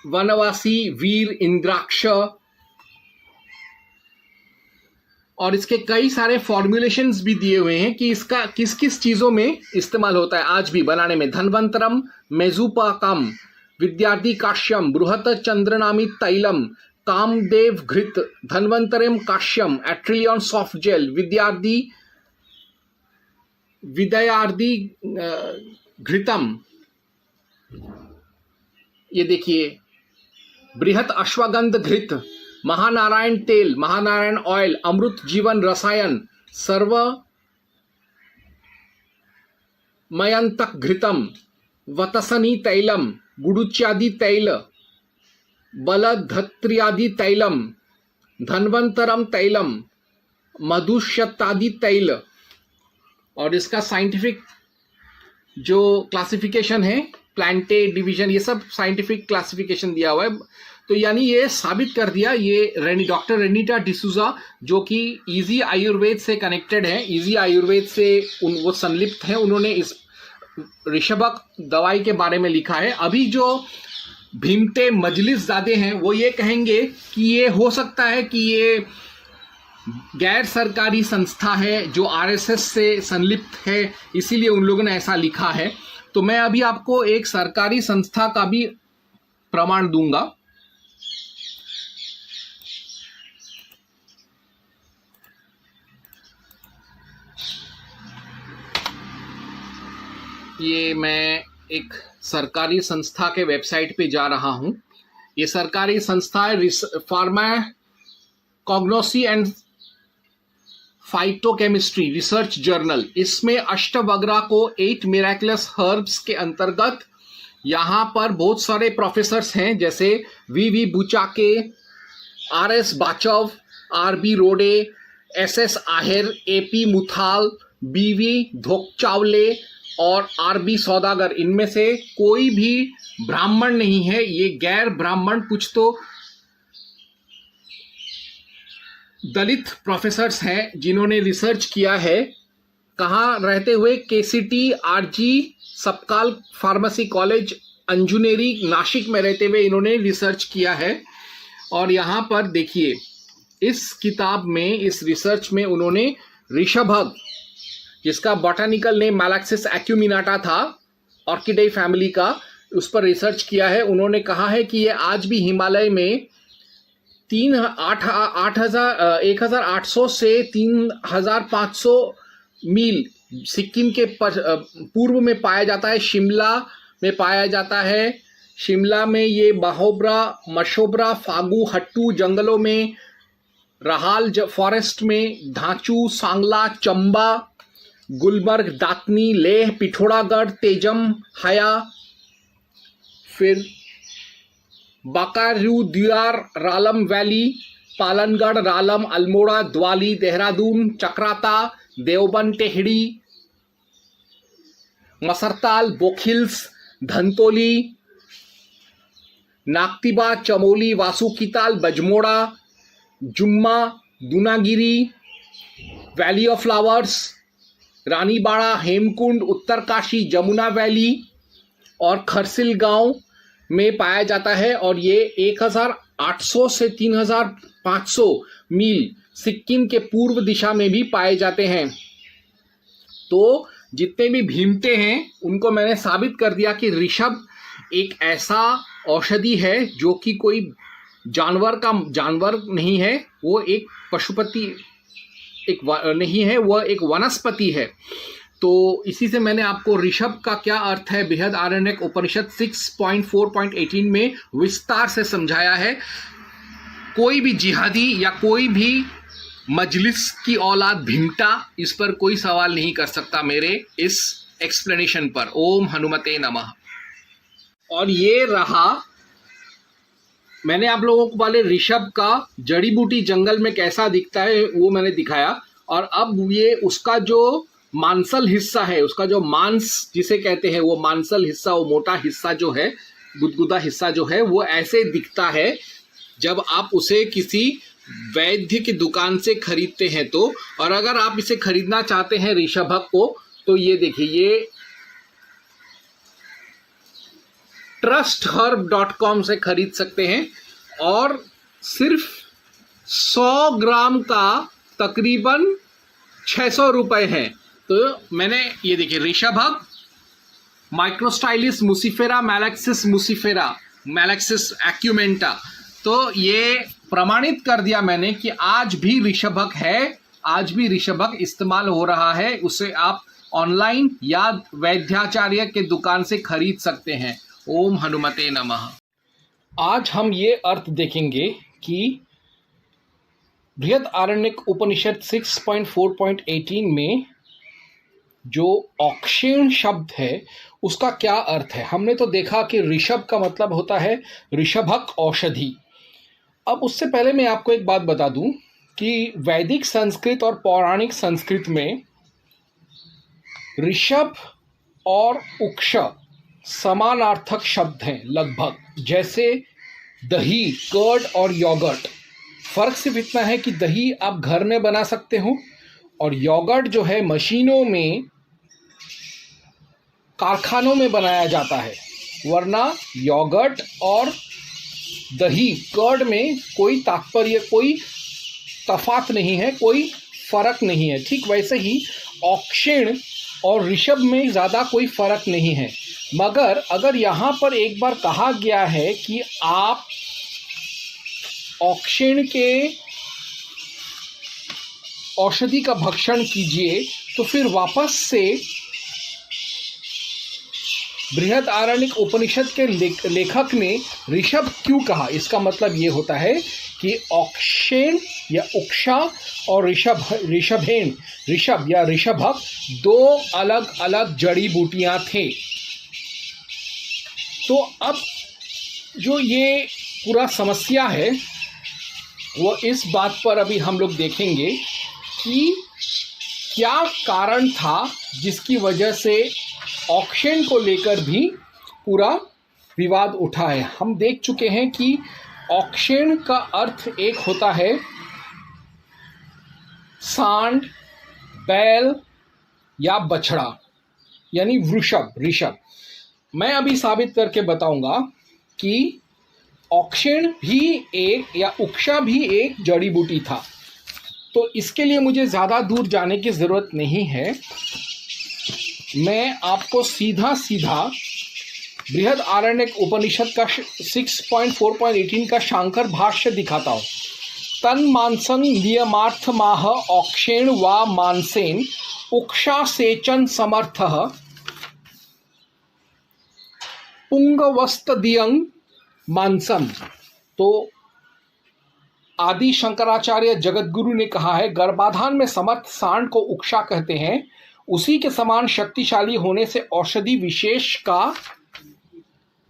वनवासी, वीर, इंद्राक्ष. और इसके कई सारे फॉर्मुलेशंस भी दिए हुए हैं कि इसका किस किस चीजों में इस्तेमाल होता है आज भी बनाने में. धन्वंतरम, मेजुपाकम, विद्यार्थी काश्यम, बृहत चंद्रनामी तैलम, कामदेव घृत, धन्वंतरम काश्यम, एट्रिलियन सॉफ्ट जेल, विद्यार्थी विदयार्दी घृतम, ये देखिए बृहत अश्वगंध घृत, महानारायण तेल, महानारायण ऑयल, अमृत जीवन रसायन, सर्व मयंतक घृतम, वतसनी तैलम, गुडुच्यादि तैल, बलधत्र्यादि तैलम, धन्वंतरम तैलम, मधुश्यतादि तैल। और इसका साइंटिफिक जो क्लासिफिकेशन है, प्लांटे डिवीजन, ये सब साइंटिफिक क्लासिफिकेशन दिया हुआ है। तो यानी ये साबित कर दिया, ये डॉक्टर रेनिटा डिसूजा जो कि इजी आयुर्वेद से कनेक्टेड है, इजी आयुर्वेद से वो संलिप्त हैं, उन्होंने इस ऋषभक दवाई के बारे में लिखा है। अभी जो भीमते मजलिसजादे हैं वो ये कहेंगे कि ये हो सकता है कि ये गैर सरकारी संस्था है जो आरएसएस से संलिप्त है, इसीलिए उन लोगों ने ऐसा लिखा है। तो मैं अभी आपको एक सरकारी संस्था का भी प्रमाण दूंगा। ये मैं एक सरकारी संस्था के वेबसाइट पे जा रहा हूं। ये सरकारी संस्था है pharmacognosy and phytochemistry research journal. इसमें अष्टवग्रा को 8 मिराकुलस हर्ब्स के अंतर्गत यहाँ पर बहुत सारे प्रोफेसर्स हैं, जैसे वी बुचाके, RS बाचव, RB रोडे, SS आहिर, AP मुथाल, BV धोकचावले और RB सौदागर। इनमें से कोई भी ब्राह्मण नहीं है, ये गैर ब्राह्मण कुछ तो दलित प्रोफेसर्स हैं जिन्होंने रिसर्च किया है। कहाँ रहते हुए? KCT RG Sapkal pharmacy college Anjuneri Nashik में रहते हुए इन्होंने रिसर्च किया है। और यहाँ पर देखिए इस किताब में, इस रिसर्च में उन्होंने ऋषभक, जिसका बॉटनिकल नेम मैलाक्सिस एक्यूमिनाटा था, ऑर्किडेई फैमिली का, उस पर रिसर्च किया है। उन्होंने कहा है कि ये आज भी हिमालय में 1800 से 3500 मील सिक्किम के पूर्व में पाया जाता है, शिमला में पाया जाता है। शिमला में ये बाहोब्रा, मशोबरा, फागू, हट्टू जंगलों में, रहाल फॉरेस्ट में, धांचू, सांगला, चंबा, गुलबर्ग, दातनी, लेह, पिथौरागढ़, तेजम, हया, फिर Bakaru, Diyar, Ralam Valley, Palangarh, Ralam, Almora, Dwali, Dehradun, Chakrata, Deoband, Tehri, Masartal, Bokhils, Dhantoli, Nagtibba, Chamoli, Vasukital, Bajmora, Jumma, Dunagiri, Valley of Flowers, Ranibara, Hemkund, Uttarkashi, Jamuna Valley और खरसिल गांव में पाया जाता है। और ये 1800 से 3500 मील सिक्किम के पूर्व दिशा में भी पाए जाते हैं। तो जितने भी भीमते हैं उनको मैंने साबित कर दिया कि ऋषभ एक ऐसा औषधि है जो कि कोई जानवर नहीं है, वो एक पशुपति नहीं है, वह एक वनस्पति है। तो इसी से मैंने आपको ऋषभ का क्या अर्थ है बृहद आरण्यक उपनिषद 6.4.18 में विस्तार से समझाया है। कोई भी जिहादी या कोई भी मजलिस की औलाद भीमता इस पर कोई सवाल नहीं कर सकता मेरे इस एक्सप्लेनेशन पर। ओम हनुमते नमः। और ये रहा, मैंने आप लोगों को वाले ऋषभ का जड़ी बूटी जंगल में कैसा दिखता है वो मैंने दिखाया। और अब ये उसका जो मांसल हिस्सा है, उसका जो मांस जिसे कहते हैं, वो मांसल हिस्सा, वो मोटा हिस्सा जो है, गुदगुदा हिस्सा जो है, वो ऐसे दिखता है जब आप उसे किसी वैद्य की दुकान से खरीदते हैं तो। और अगर आप इसे खरीदना चाहते हैं ऋषभक को, तो ये देखिए, ये trustherb.com से खरीद सकते हैं और सिर्फ 100 ग्राम का तकरीबन 600 रुपये है। तो मैंने ये देखिए, ऋषभक, माइक्रोस्टाइलिस मुसिफेरा, मैलाक्सिस एक्यूमेंटा, तो ये प्रमाणित कर दिया मैंने कि आज भी ऋषभक है, आज भी ऋषभक इस्तेमाल हो रहा है। उसे आप ऑनलाइन या वैद्याचार्य के दुकान से खरीद सकते हैं। ओम हनुमते नमः। आज हम ये अर्थ देखेंगे कि बृहदारण्यक उपनिषद 6.4.18 में जो औक्षेण शब्द है उसका क्या अर्थ है। हमने तो देखा कि ऋषभ का मतलब होता है ऋषभक औषधि। अब उससे पहले मैं आपको एक बात बता दूं कि वैदिक संस्कृत और पौराणिक संस्कृत में ऋषभ और उक्ष समानार्थक शब्द हैं लगभग, जैसे दही, कर्ड और योगर्ट। फर्क सिर्फ इतना है कि दही आप घर में बना सकते हो और योगर्ट जो है मशीनों में, कारखानों में बनाया जाता है, वरना योगर्ट और दही, कर्ड में कोई तात्पर्य, कोई तफात नहीं है, कोई फर्क नहीं है। ठीक वैसे ही औक्षेण और ऋषभ में ज़्यादा कोई फर्क नहीं है। मगर अगर यहाँ पर एक बार कहा गया है कि आप औक्षेण के औषधि का भक्षण कीजिए, तो फिर वापस से बृहदारण्यक उपनिषद के लेखक ने ऋषभ क्यों कहा। इसका मतलब ये होता है कि औक्षेण या उक्षा और ऋषभेण, ऋषभ या ऋषभक दो अलग अलग जड़ी बूटियां थे। तो अब जो ये पूरा समस्या है वो इस बात पर अभी हम लोग देखेंगे कि क्या कारण था जिसकी वजह से औक्षेण को लेकर भी पूरा विवाद उठा है। हम देख चुके हैं कि औक्षेण का अर्थ एक होता है सांड, बैल या बछड़ा, यानी वृषभ, ऋषभ। मैं अभी साबित करके बताऊंगा कि औक्षेण भी एक या उक्षा भी एक जड़ी बूटी था। तो इसके लिए मुझे ज़्यादा दूर जाने की ज़रूरत नहीं है। मैं आपको सीधा सीधा बृहदारण्यक उपनिषद का 6.4.18 का शांकर भाष्य दिखाता हूँ। तन मांसं नियमार्थ माह औक्षेण वा मांसेन उक्षा सेचन समर्थः पुंगवस्तदियं मांसम। तो आदि शंकराचार्य जगतगुरु ने कहा है, गर्भाधान में समर्थ सांड को उक्षा कहते हैं। उसी के समान शक्तिशाली होने से औषधि विशेष का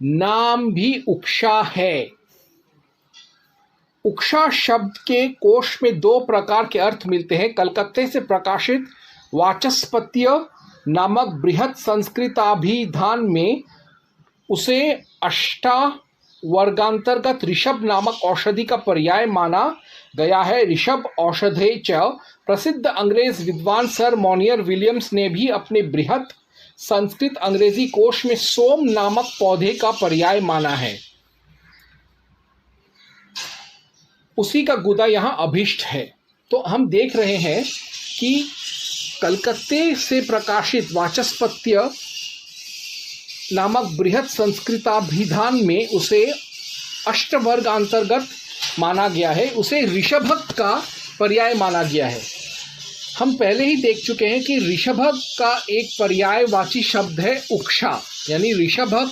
नाम भी उक्षा है। उक्षा शब्द के कोश में दो प्रकार के अर्थ मिलते हैं। कलकत्ते से प्रकाशित वाचस्पत्य नामक बृहत संस्कृताभिधान में उसे अष्टावर्गांतर्गत ऋषभ नामक औषधि का पर्याय माना गया है। ऋषभ औषधे च प्रसिद्ध अंग्रेज विद्वान सर मोनियर विलियम्स ने भी अपने बृहत संस्कृत अंग्रेजी कोश में सोम नामक पौधे का पर्याय माना है। उसी का गुदा यहाँ अभिष्ट है। तो हम देख रहे हैं कि कलकत्ते से प्रकाशित वाचस्पत्य नामक बृहत संस्कृताभिधान में उसे अष्टवर्ग अंतर्गत माना गया है, उसे ऋषभक का पर्याय माना गया है। हम पहले ही देख चुके हैं कि ऋषभक का एक पर्यायवाची शब्द है उक्षा, यानी ऋषभक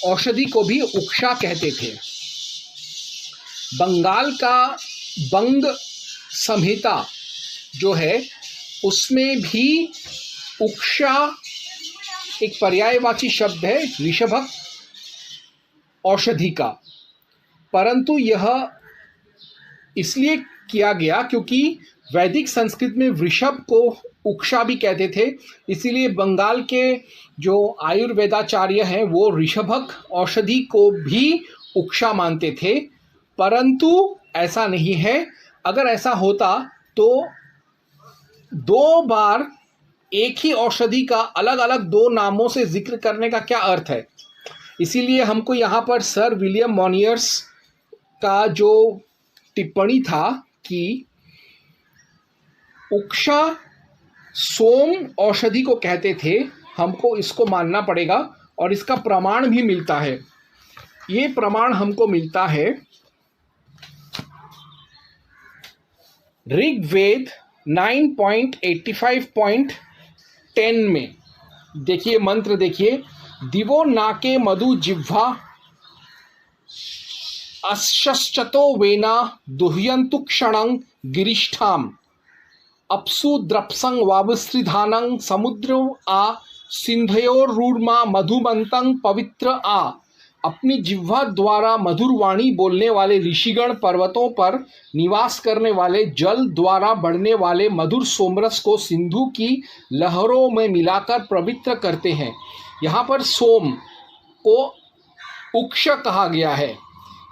औषधि को भी उक्षा कहते थे। बंगाल का बंग संहिता जो है उसमें भी उक्षा एक पर्यायवाची शब्द है ऋषभक औषधि का, परंतु यह इसलिए किया गया क्योंकि वैदिक संस्कृत में वृषभ को उक्षा भी कहते थे। इसीलिए बंगाल के जो आयुर्वेदाचार्य हैं वो ऋषभक औषधि को भी उक्षा मानते थे, परंतु ऐसा नहीं है। अगर ऐसा होता तो दो बार एक ही औषधि का अलग अलग दो नामों से जिक्र करने का क्या अर्थ है। इसीलिए हमको यहाँ पर सर विलियम मोनियर्स का जो टिप्पणी था कि उक्षा सोम औषधि को कहते थे, हमको इसको मानना पड़ेगा और इसका प्रमाण भी मिलता है। ये प्रमाण हमको मिलता है ऋग्वेद 9.85.10 10 में देखिए मंत्र, देखिए, दिवो नाके मधु जिह्वा अश्चतो वेना दुह्यंतु क्षणं गिरिष्ठाम अपसु द्रप्संग वावस्त्रिधानं समुद्र आ सिंधयोरूर्मा मधुमंतं पवित्र आ। अपनी जिह्वा द्वारा मधुर वाणी बोलने वाले ऋषिगण पर्वतों पर निवास करने वाले जल द्वारा बढ़ने वाले मधुर सोमरस को सिंधु की लहरों में मिलाकर पवित्र करते हैं। यहाँ पर सोम को उक्ष कहा गया है,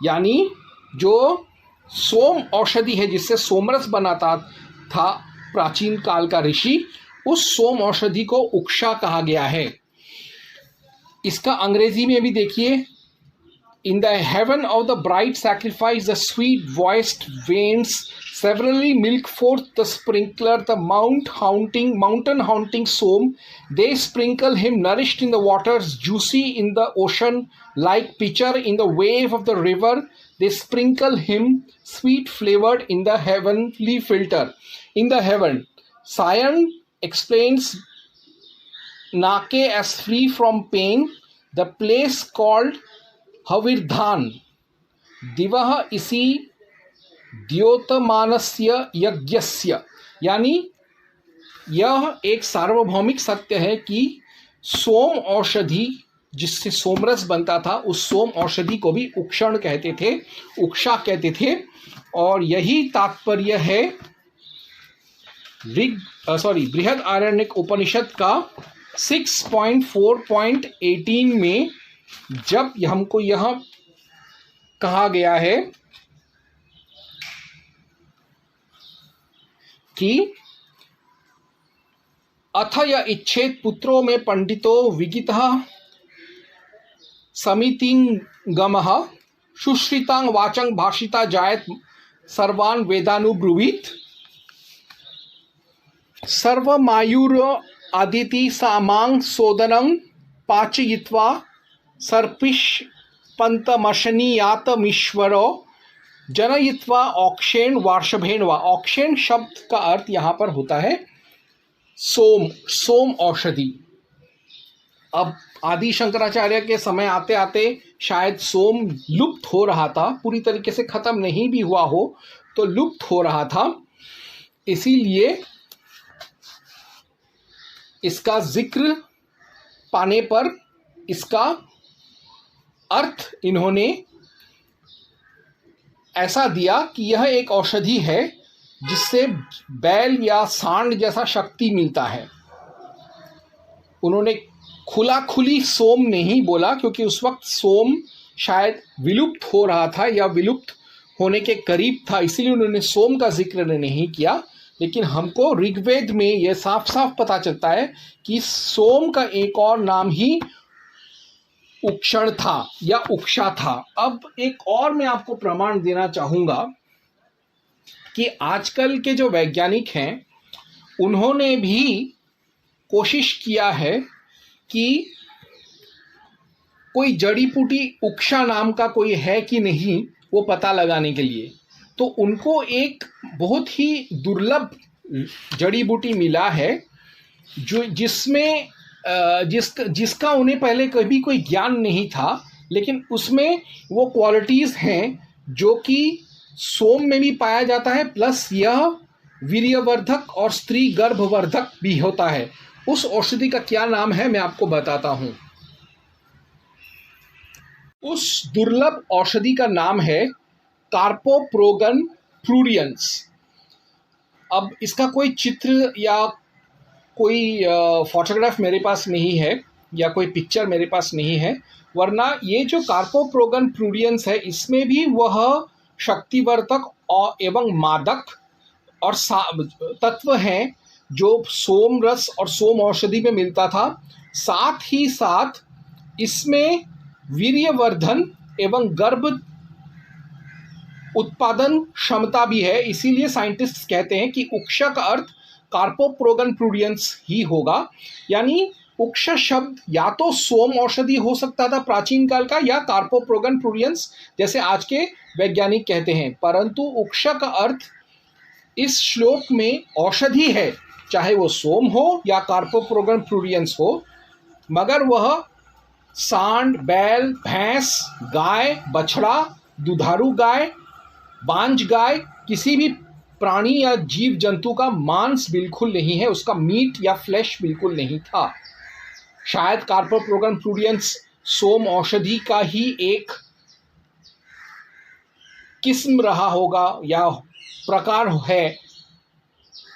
यानी जो सोम औषधि है जिससे सोमरस बनाता था प्राचीन काल का ऋषि, उस सोम औषधि को उक्षा कहा गया है। इसका अंग्रेजी में भी देखिए, In the heaven of the bright sacrifice, the sweet-voiced veins severally milk forth the sprinkler, the mountain-haunting soam. They sprinkle him nourished in the waters, juicy in the ocean, like pitcher in the wave of the river. They sprinkle him sweet-flavored in the heavenly filter. In the heaven, Sion explains Nake as free from pain, the place called हविर्धान दिवह इसी द्योतमानस्य यज्ञस्य, यानी यह एक सार्वभौमिक सत्य है कि सोम औषधि जिससे सोमरस बनता था, उस सोम औषधि को भी उक्षण कहते थे, उक्षा कहते थे। और यही तात्पर्य है बृहद आरण्यक उपनिषद का 6.4.18 में, जब हमको यह कहा गया है कि अथ य इच्छेत पुत्रो में पंडितो विगितः समितिंगमः सुश्रितांग वाचंग भाषिता जायत सर्वान् वेदानुब्रुवीत। सर्वमायुर आदिति सामांग सोदनं पाचयित्वा सर्पिश पंतमशनीयातमीश्वरो जनयित्वा औक्षेण वार्षभेण वा। औक्षेण शब्द का अर्थ यहाँ पर होता है सोम औषधि। अब आदि शंकराचार्य के समय आते आते शायद सोम लुप्त हो रहा था, पूरी तरीके से खत्म नहीं भी हुआ हो तो लुप्त हो रहा था, इसीलिए इसका जिक्र पाने पर इसका अर्थ इन्होंने ऐसा दिया कि यह एक औषधि है जिससे बैल या सांड जैसा शक्ति मिलता है। उन्होंने खुली सोम नहीं बोला, क्योंकि उस वक्त सोम शायद विलुप्त हो रहा था या विलुप्त होने के करीब था, इसीलिए उन्होंने सोम का जिक्र नहीं किया। लेकिन हमको ऋग्वेद में यह साफ साफ पता चलता है कि सोम का एक और नाम ही उक्षण था या उक्षा था। अब एक और मैं आपको प्रमाण देना चाहूँगा कि आजकल के जो वैज्ञानिक हैं उन्होंने भी कोशिश किया है कि कोई जड़ी बूटी उक्षा नाम का कोई है कि नहीं वो पता लगाने के लिए। तो उनको एक बहुत ही दुर्लभ जड़ी बूटी मिला है जो जिसका उन्हें पहले कभी कोई ज्ञान नहीं था, लेकिन उसमें वो क्वालिटीज़ हैं जो कि सोम में भी पाया जाता है, प्लस यह वीर्यवर्धक और स्त्री गर्भवर्धक भी होता है। उस औषधि का क्या नाम है मैं आपको बताता हूँ। उस दुर्लभ औषधि का नाम है कार्पोप्रोगन प्रूरियंस। अब इसका कोई चित्र या कोई फोटोग्राफ मेरे पास नहीं है या कोई पिक्चर मेरे पास नहीं है, वरना ये जो कार्पोप्रोगन प्रूरियंस है इसमें भी वह शक्तिवर्धक और एवं मादक और तत्व हैं जो सोम रस और सोम औषधि में मिलता था। साथ ही साथ इसमें वीर्यवर्धन एवं गर्भ उत्पादन क्षमता भी है। इसीलिए साइंटिस्ट कहते हैं कि उक्षा का अर्थ कार्पोप्रोगन प्रूरियंस ही होगा। यानी उक्षा शब्द या तो सोम औषधि हो सकता था प्राचीन काल का, या कार्पोप्रोगन प्रूरियंस जैसे आज के वैज्ञानिक कहते हैं, परंतु उक्षा का अर्थ इस श्लोक में औषधि है, चाहे वो सोम हो या कार्पोप्रोगन प्रूडियंस हो, मगर वह सांड, बैल, भैंस, गाय, बछड़ा, दुधारू गाय, बांझ गाय, किसी भी प्राणी या जीव जंतु का मांस बिल्कुल नहीं है, उसका मीट या फ्लैश बिल्कुल नहीं था। शायद कार्पोप्रोगन प्रूडियंस सोम औषधि का ही एक किस्म रहा होगा या प्रकार है,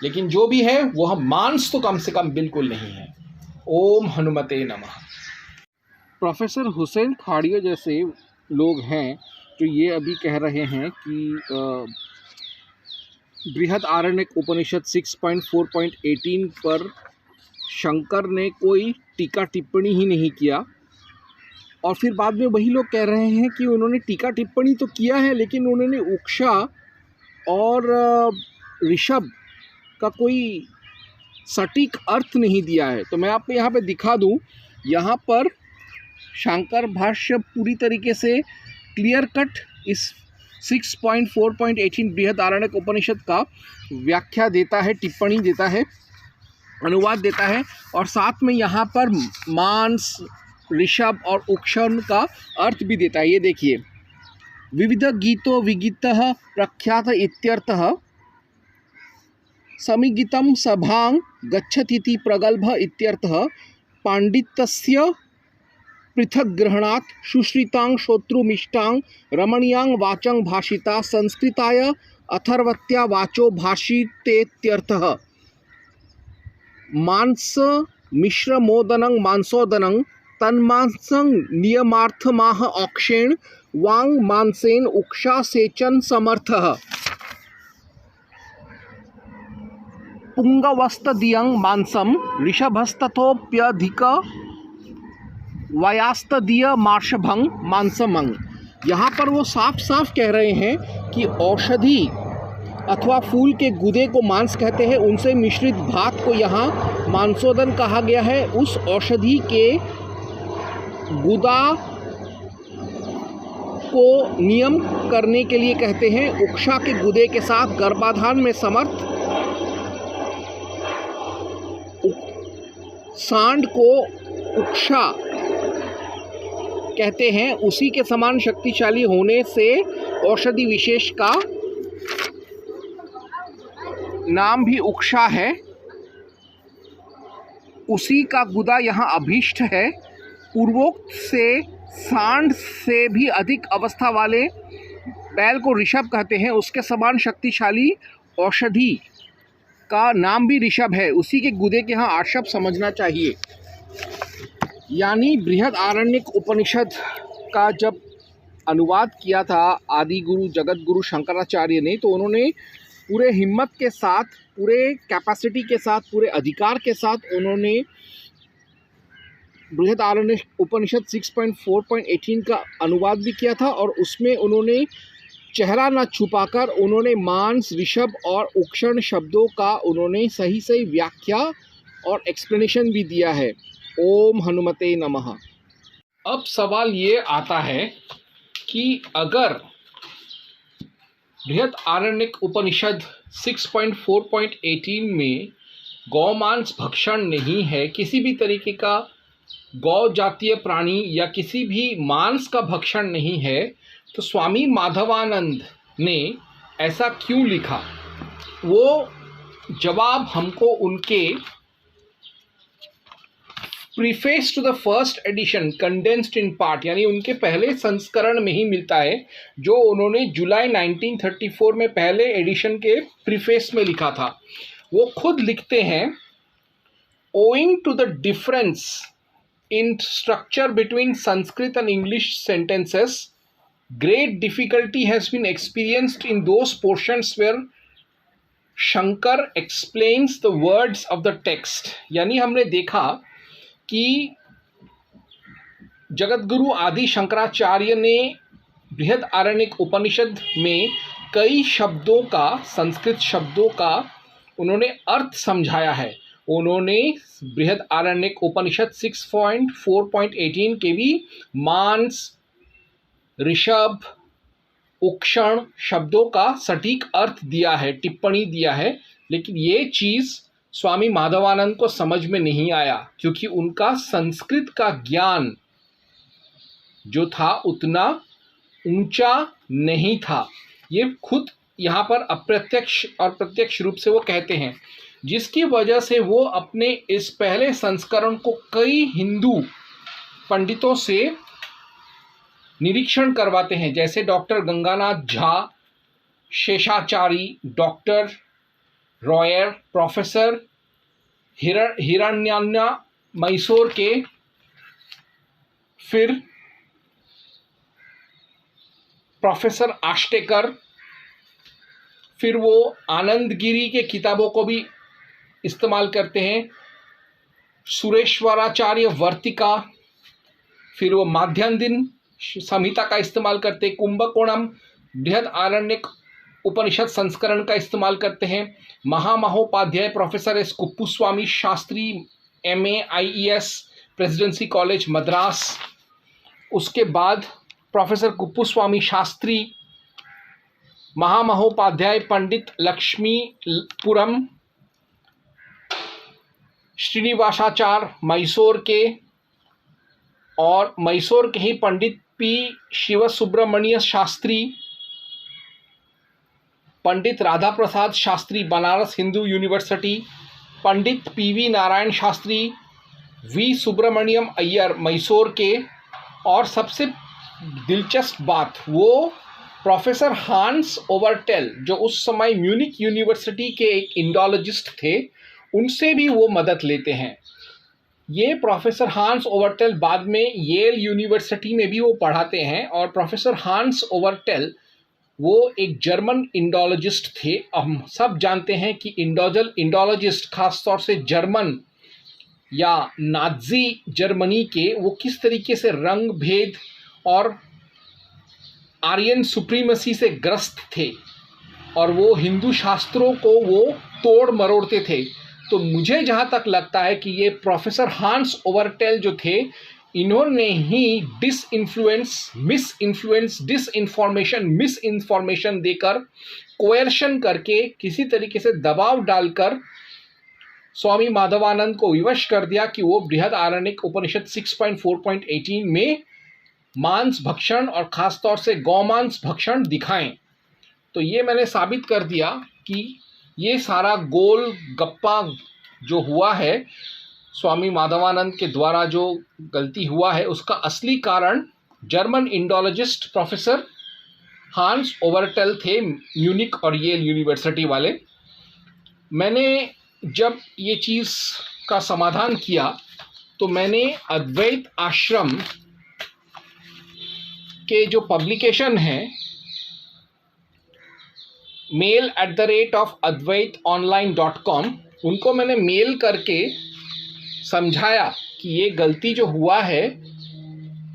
लेकिन जो भी है वह मांस तो कम से कम बिल्कुल नहीं है। ओम हनुमते नमः। प्रोफेसर हुसैन खाड़िया जैसे लोग हैं जो ये अभी कह रहे हैं कि बृहद आरण्यक उपनिषद 6.4.18 पर शंकर ने कोई टीका टिप्पणी ही नहीं किया, और फिर बाद में वही लोग कह रहे हैं कि उन्होंने टीका टिप्पणी तो किया है लेकिन उन्होंने उक्षा और ऋषभ का कोई सटीक अर्थ नहीं दिया है। तो मैं आपको यहाँ पे दिखा दूँ, यहाँ पर शंकर भाष्य पूरी तरीके से क्लियर कट इस 6.4.18 बृहद आरण्यक उपनिषद का व्याख्या देता है, टिप्पणी देता है, अनुवाद देता है, और साथ में यहाँ पर मांस, ऋषभ और उक्षण का अर्थ भी देता है। ये देखिए, विविध गीतो विगितः प्रख्यात इत्यर्थः, समिगितं सभां गच्छतीति प्रगल्भ इत्यर्थः, पाण्डित्यस्य पृथग्ग्रहणात् सुश्रितां श्रोतृमिष्टां रमणीयां वाचं भाषिता संस्कृताय अथर्वत्या वाचो भाषितेत्यर्थः। मांस मिश्रमोदनं मांसोदनं तन्मांसं नियमार्थमाह औक्षेण वांग मांसेन उक्षा सेचन समर्थः। पुंगवस्तदीयं मांसं ऋषभस्तथोप्यधिक वयास्तदीय मार्षभंग मांसमंग। यहाँ पर वो साफ साफ कह रहे हैं कि औषधि अथवा फूल के गुदे को मांस कहते हैं, उनसे मिश्रित भात को यहाँ मांसोदन कहा गया है। उस औषधि के गुदा को नियम करने के लिए कहते हैं। उक्षा के गुदे के साथ गर्भाधान में समर्थ सांड को उक्षा कहते हैं। उसी के समान शक्तिशाली होने से औषधि विशेष का नाम भी उक्षा है। उसी का गुदा यहाँ अभीष्ट है। पूर्वोक्त से सांड से भी अधिक अवस्था वाले बैल को ऋषभ कहते हैं। उसके समान शक्तिशाली औषधि का नाम भी ऋषभ है। उसी के गुदे के यहाँ आर्षभ समझना चाहिए। यानी बृहद आरण्यक उपनिषद का जब अनुवाद किया था आदि गुरु जगत गुरु शंकराचार्य ने, तो उन्होंने पूरे हिम्मत के साथ, पूरे कैपेसिटी के साथ, पूरे अधिकार के साथ उन्होंने बृहद आरण्यक उपनिषद 6.4.18 का अनुवाद भी किया था, और उसमें उन्होंने चेहरा न छुपाकर उन्होंने मांस, ऋषभ और उक्षण शब्दों का उन्होंने सही सही व्याख्या और एक्सप्लेनेशन भी दिया है। ओम हनुमते नमः। अब सवाल ये आता है कि अगर बृहद आरण्यक उपनिषद 6.4.18 में गौमांस भक्षण नहीं है, किसी भी तरीके का गौ जातीय प्राणी या किसी भी मांस का भक्षण नहीं है, तो स्वामी माधवानंद ने ऐसा क्यों लिखा? वो जवाब हमको उनके preface to the first edition condensed in part, यानी उनके पहले संस्करण में ही मिलता है, जो उन्होंने जुलाई 1934 में पहले एडिशन के प्रीफेस में लिखा था। वो खुद लिखते हैं, owing to the difference in structure between Sanskrit and English sentences, great difficulty has been experienced in those portions where Shankar explains the words of the text। यानी हमने देखा कि जगतगुरु आदि शंकराचार्य ने बृहद आरण्यक उपनिषद में कई शब्दों का, संस्कृत शब्दों का उन्होंने अर्थ समझाया है। उन्होंने बृहद आरण्यक उपनिषद 6.4.18 के भी मांस, ऋषभ, उक्षण शब्दों का सटीक अर्थ दिया है, टिप्पणी दिया है। लेकिन ये चीज़ स्वामी माधवानंद को समझ में नहीं आया, क्योंकि उनका संस्कृत का ज्ञान जो था उतना ऊंचा नहीं था। ये खुद यहाँ पर अप्रत्यक्ष और प्रत्यक्ष रूप से वो कहते हैं, जिसकी वजह से वो अपने इस पहले संस्करण को कई हिंदू पंडितों से निरीक्षण करवाते हैं, जैसे doctor Ganganath Jha, Seshachari, doctor Royer, professor Hiriyanna Mysore के, फिर प्रोफेसर आष्टेकर, फिर वो आनंदगिरी के किताबों को भी इस्तेमाल करते हैं, सुरेश्वराचार्य वर्तिका, फिर वो माध्यान्दिन संहिता का इस्तेमाल करते हैं, कुंभकोणम बृहद आरण्यक उपनिषद संस्करण का इस्तेमाल करते हैं, Mahamahopadhyaya professor S Kuppuswami Shastri, MA IES, Presidency College Madras. उसके बाद प्रोफेसर कुप्पुस्वामी शास्त्री, महामहोपाध्याय पंडित लक्ष्मीपुरम, श्रीनिवासाचार्य मैसूर के, और मैसूर के ही पंडित P शिवसुब्रमण्य शास्त्री, पंडित राधा प्रसाद शास्त्री बनारस हिंदू यूनिवर्सिटी, पंडित PV नारायण शास्त्री, V सुब्रमण्यम अय्यर मैसूर के, और सबसे दिलचस्प बात वो प्रोफेसर हांस ओवरटेल जो उस समय म्यूनिक यूनिवर्सिटी के एक इंडोलॉजिस्ट थे, उनसे भी वो मदद लेते हैं। ये प्रोफेसर हांस ओवरटेल बाद में येल यूनिवर्सिटी में भी वो पढ़ाते हैं, और प्रोफेसर हांस ओवरटेल वो एक जर्मन इंडोलॉजिस्ट थे। हम सब जानते हैं कि इंडोलॉजिस्ट खासतौर से जर्मन या नाज़ी जर्मनी के, वो किस तरीके से रंग भेद और आर्यन सुप्रीमेसी से ग्रस्त थे, और वो हिंदू शास्त्रों को वो तोड़ मरोड़ते थे। तो मुझे जहाँ तक लगता है कि ये प्रोफेसर हांस ओवरटेल जो थे, इन्होंने ही मिस इन्फॉर्मेशन देकर, कोएर्शन करके, किसी तरीके से दबाव डालकर स्वामी माधवानंद को विवश कर दिया कि वो बृहद आरण्यक उपनिषद 6.4.18 में मांस भक्षण और ख़ासतौर से गौमांस भक्षण दिखाएं। तो ये मैंने साबित कर दिया कि ये सारा गोल गप्पा जो हुआ है, स्वामी माधवानंद के द्वारा जो गलती हुआ है, उसका असली कारण जर्मन इंडोलॉजिस्ट प्रोफेसर हांस ओवरटेल थे, म्यूनिक और येल यूनिवर्सिटी वाले। मैंने जब ये चीज़ का समाधान किया तो मैंने अद्वैत आश्रम के जो पब्लिकेशन है mail@advaitonline.com, उनको मैंने मेल करके समझाया कि ये गलती जो हुआ है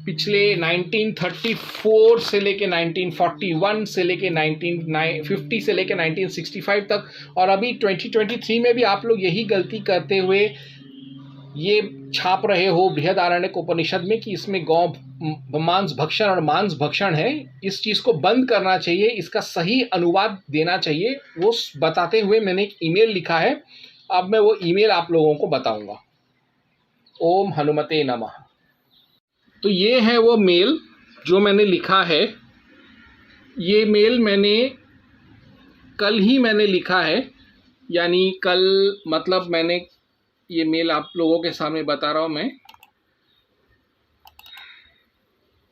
पिछले 1934 से लेके 1941 से लेके 1950 से लेके 1965 तक, और अभी 2023 में भी आप लोग यही गलती करते हुए ये छाप रहे हो बृहद आरण्यक उपनिषद में कि इसमें गौ मांस भक्षण और मांस भक्षण है। इस चीज़ को बंद करना चाहिए, इसका सही अनुवाद देना चाहिए, वो बताते हुए मैंने एक ईमेल लिखा है। अब मैं वो ईमेल आप लोगों को बताऊंगा। ओम हनुमते नमः। तो ये है वो मेल जो मैंने लिखा है। ये मेल मैंने कल ही लिखा है, यानी कल मतलब मैंने ये मेल आप लोगों के सामने बता रहा हूँ मैं।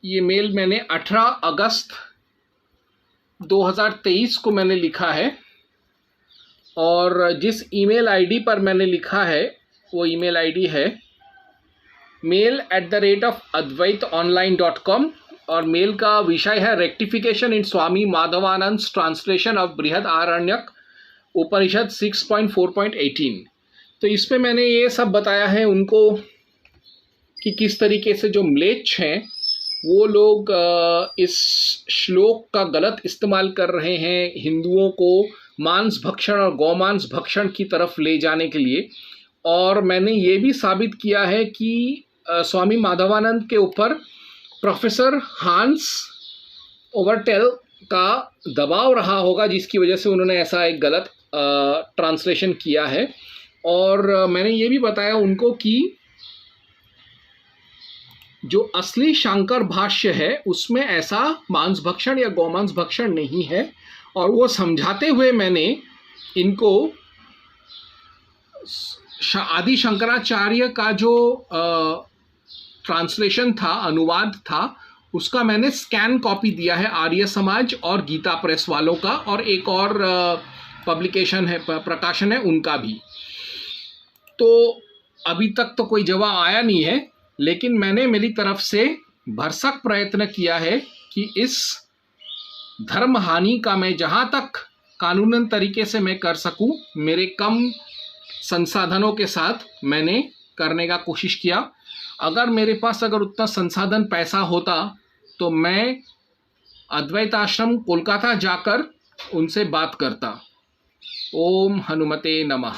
ये मेल मैंने 18 अगस्त 2023 को मैंने लिखा है, और जिस ईमेल आईडी पर मैंने लिखा है वो ईमेल आईडी है mail@advaitonline.com, और मेल का विषय है rectification in Swami Madhavanand translation of बृहद आरण्यक उपनिषद 6.4.18। तो इस पे मैंने ये सब बताया है उनको कि किस तरीके से जो म्लेच्छ हैं वो लोग इस श्लोक का गलत इस्तेमाल कर रहे हैं हिंदुओं को मांस भक्षण और गौमांस भक्षण की तरफ ले जाने के लिए। और मैंने ये भी साबित किया है कि स्वामी माधवानंद के ऊपर प्रोफेसर हांस ओवरटेल का दबाव रहा होगा, जिसकी वजह से उन्होंने ऐसा एक गलत ट्रांसलेशन किया है। और मैंने ये भी बताया उनको कि जो असली शांकर भाष्य है उसमें ऐसा मांस भक्षण या गौमांस भक्षण नहीं है। और वो समझाते हुए मैंने इनको आदि शंकराचार्य का जो ट्रांसलेशन था, अनुवाद था, उसका मैंने स्कैन कॉपी दिया है आर्य समाज और गीता प्रेस वालों का, और एक और पब्लिकेशन है, प्रकाशन है, उनका भी। तो अभी तक तो कोई जवाब आया नहीं है, लेकिन मैंने मेरी तरफ से भरसक प्रयत्न किया है कि इस धर्म हानि का मैं जहाँ तक कानूनन तरीके से मैं कर सकूं, मेरे कम संसाधनों के साथ मैंने करने का कोशिश किया। अगर मेरे पास अगर उतना संसाधन पैसा होता तो मैं अद्वैत आश्रम कोलकाता जाकर उनसे बात करता। ओम हनुमते नमः।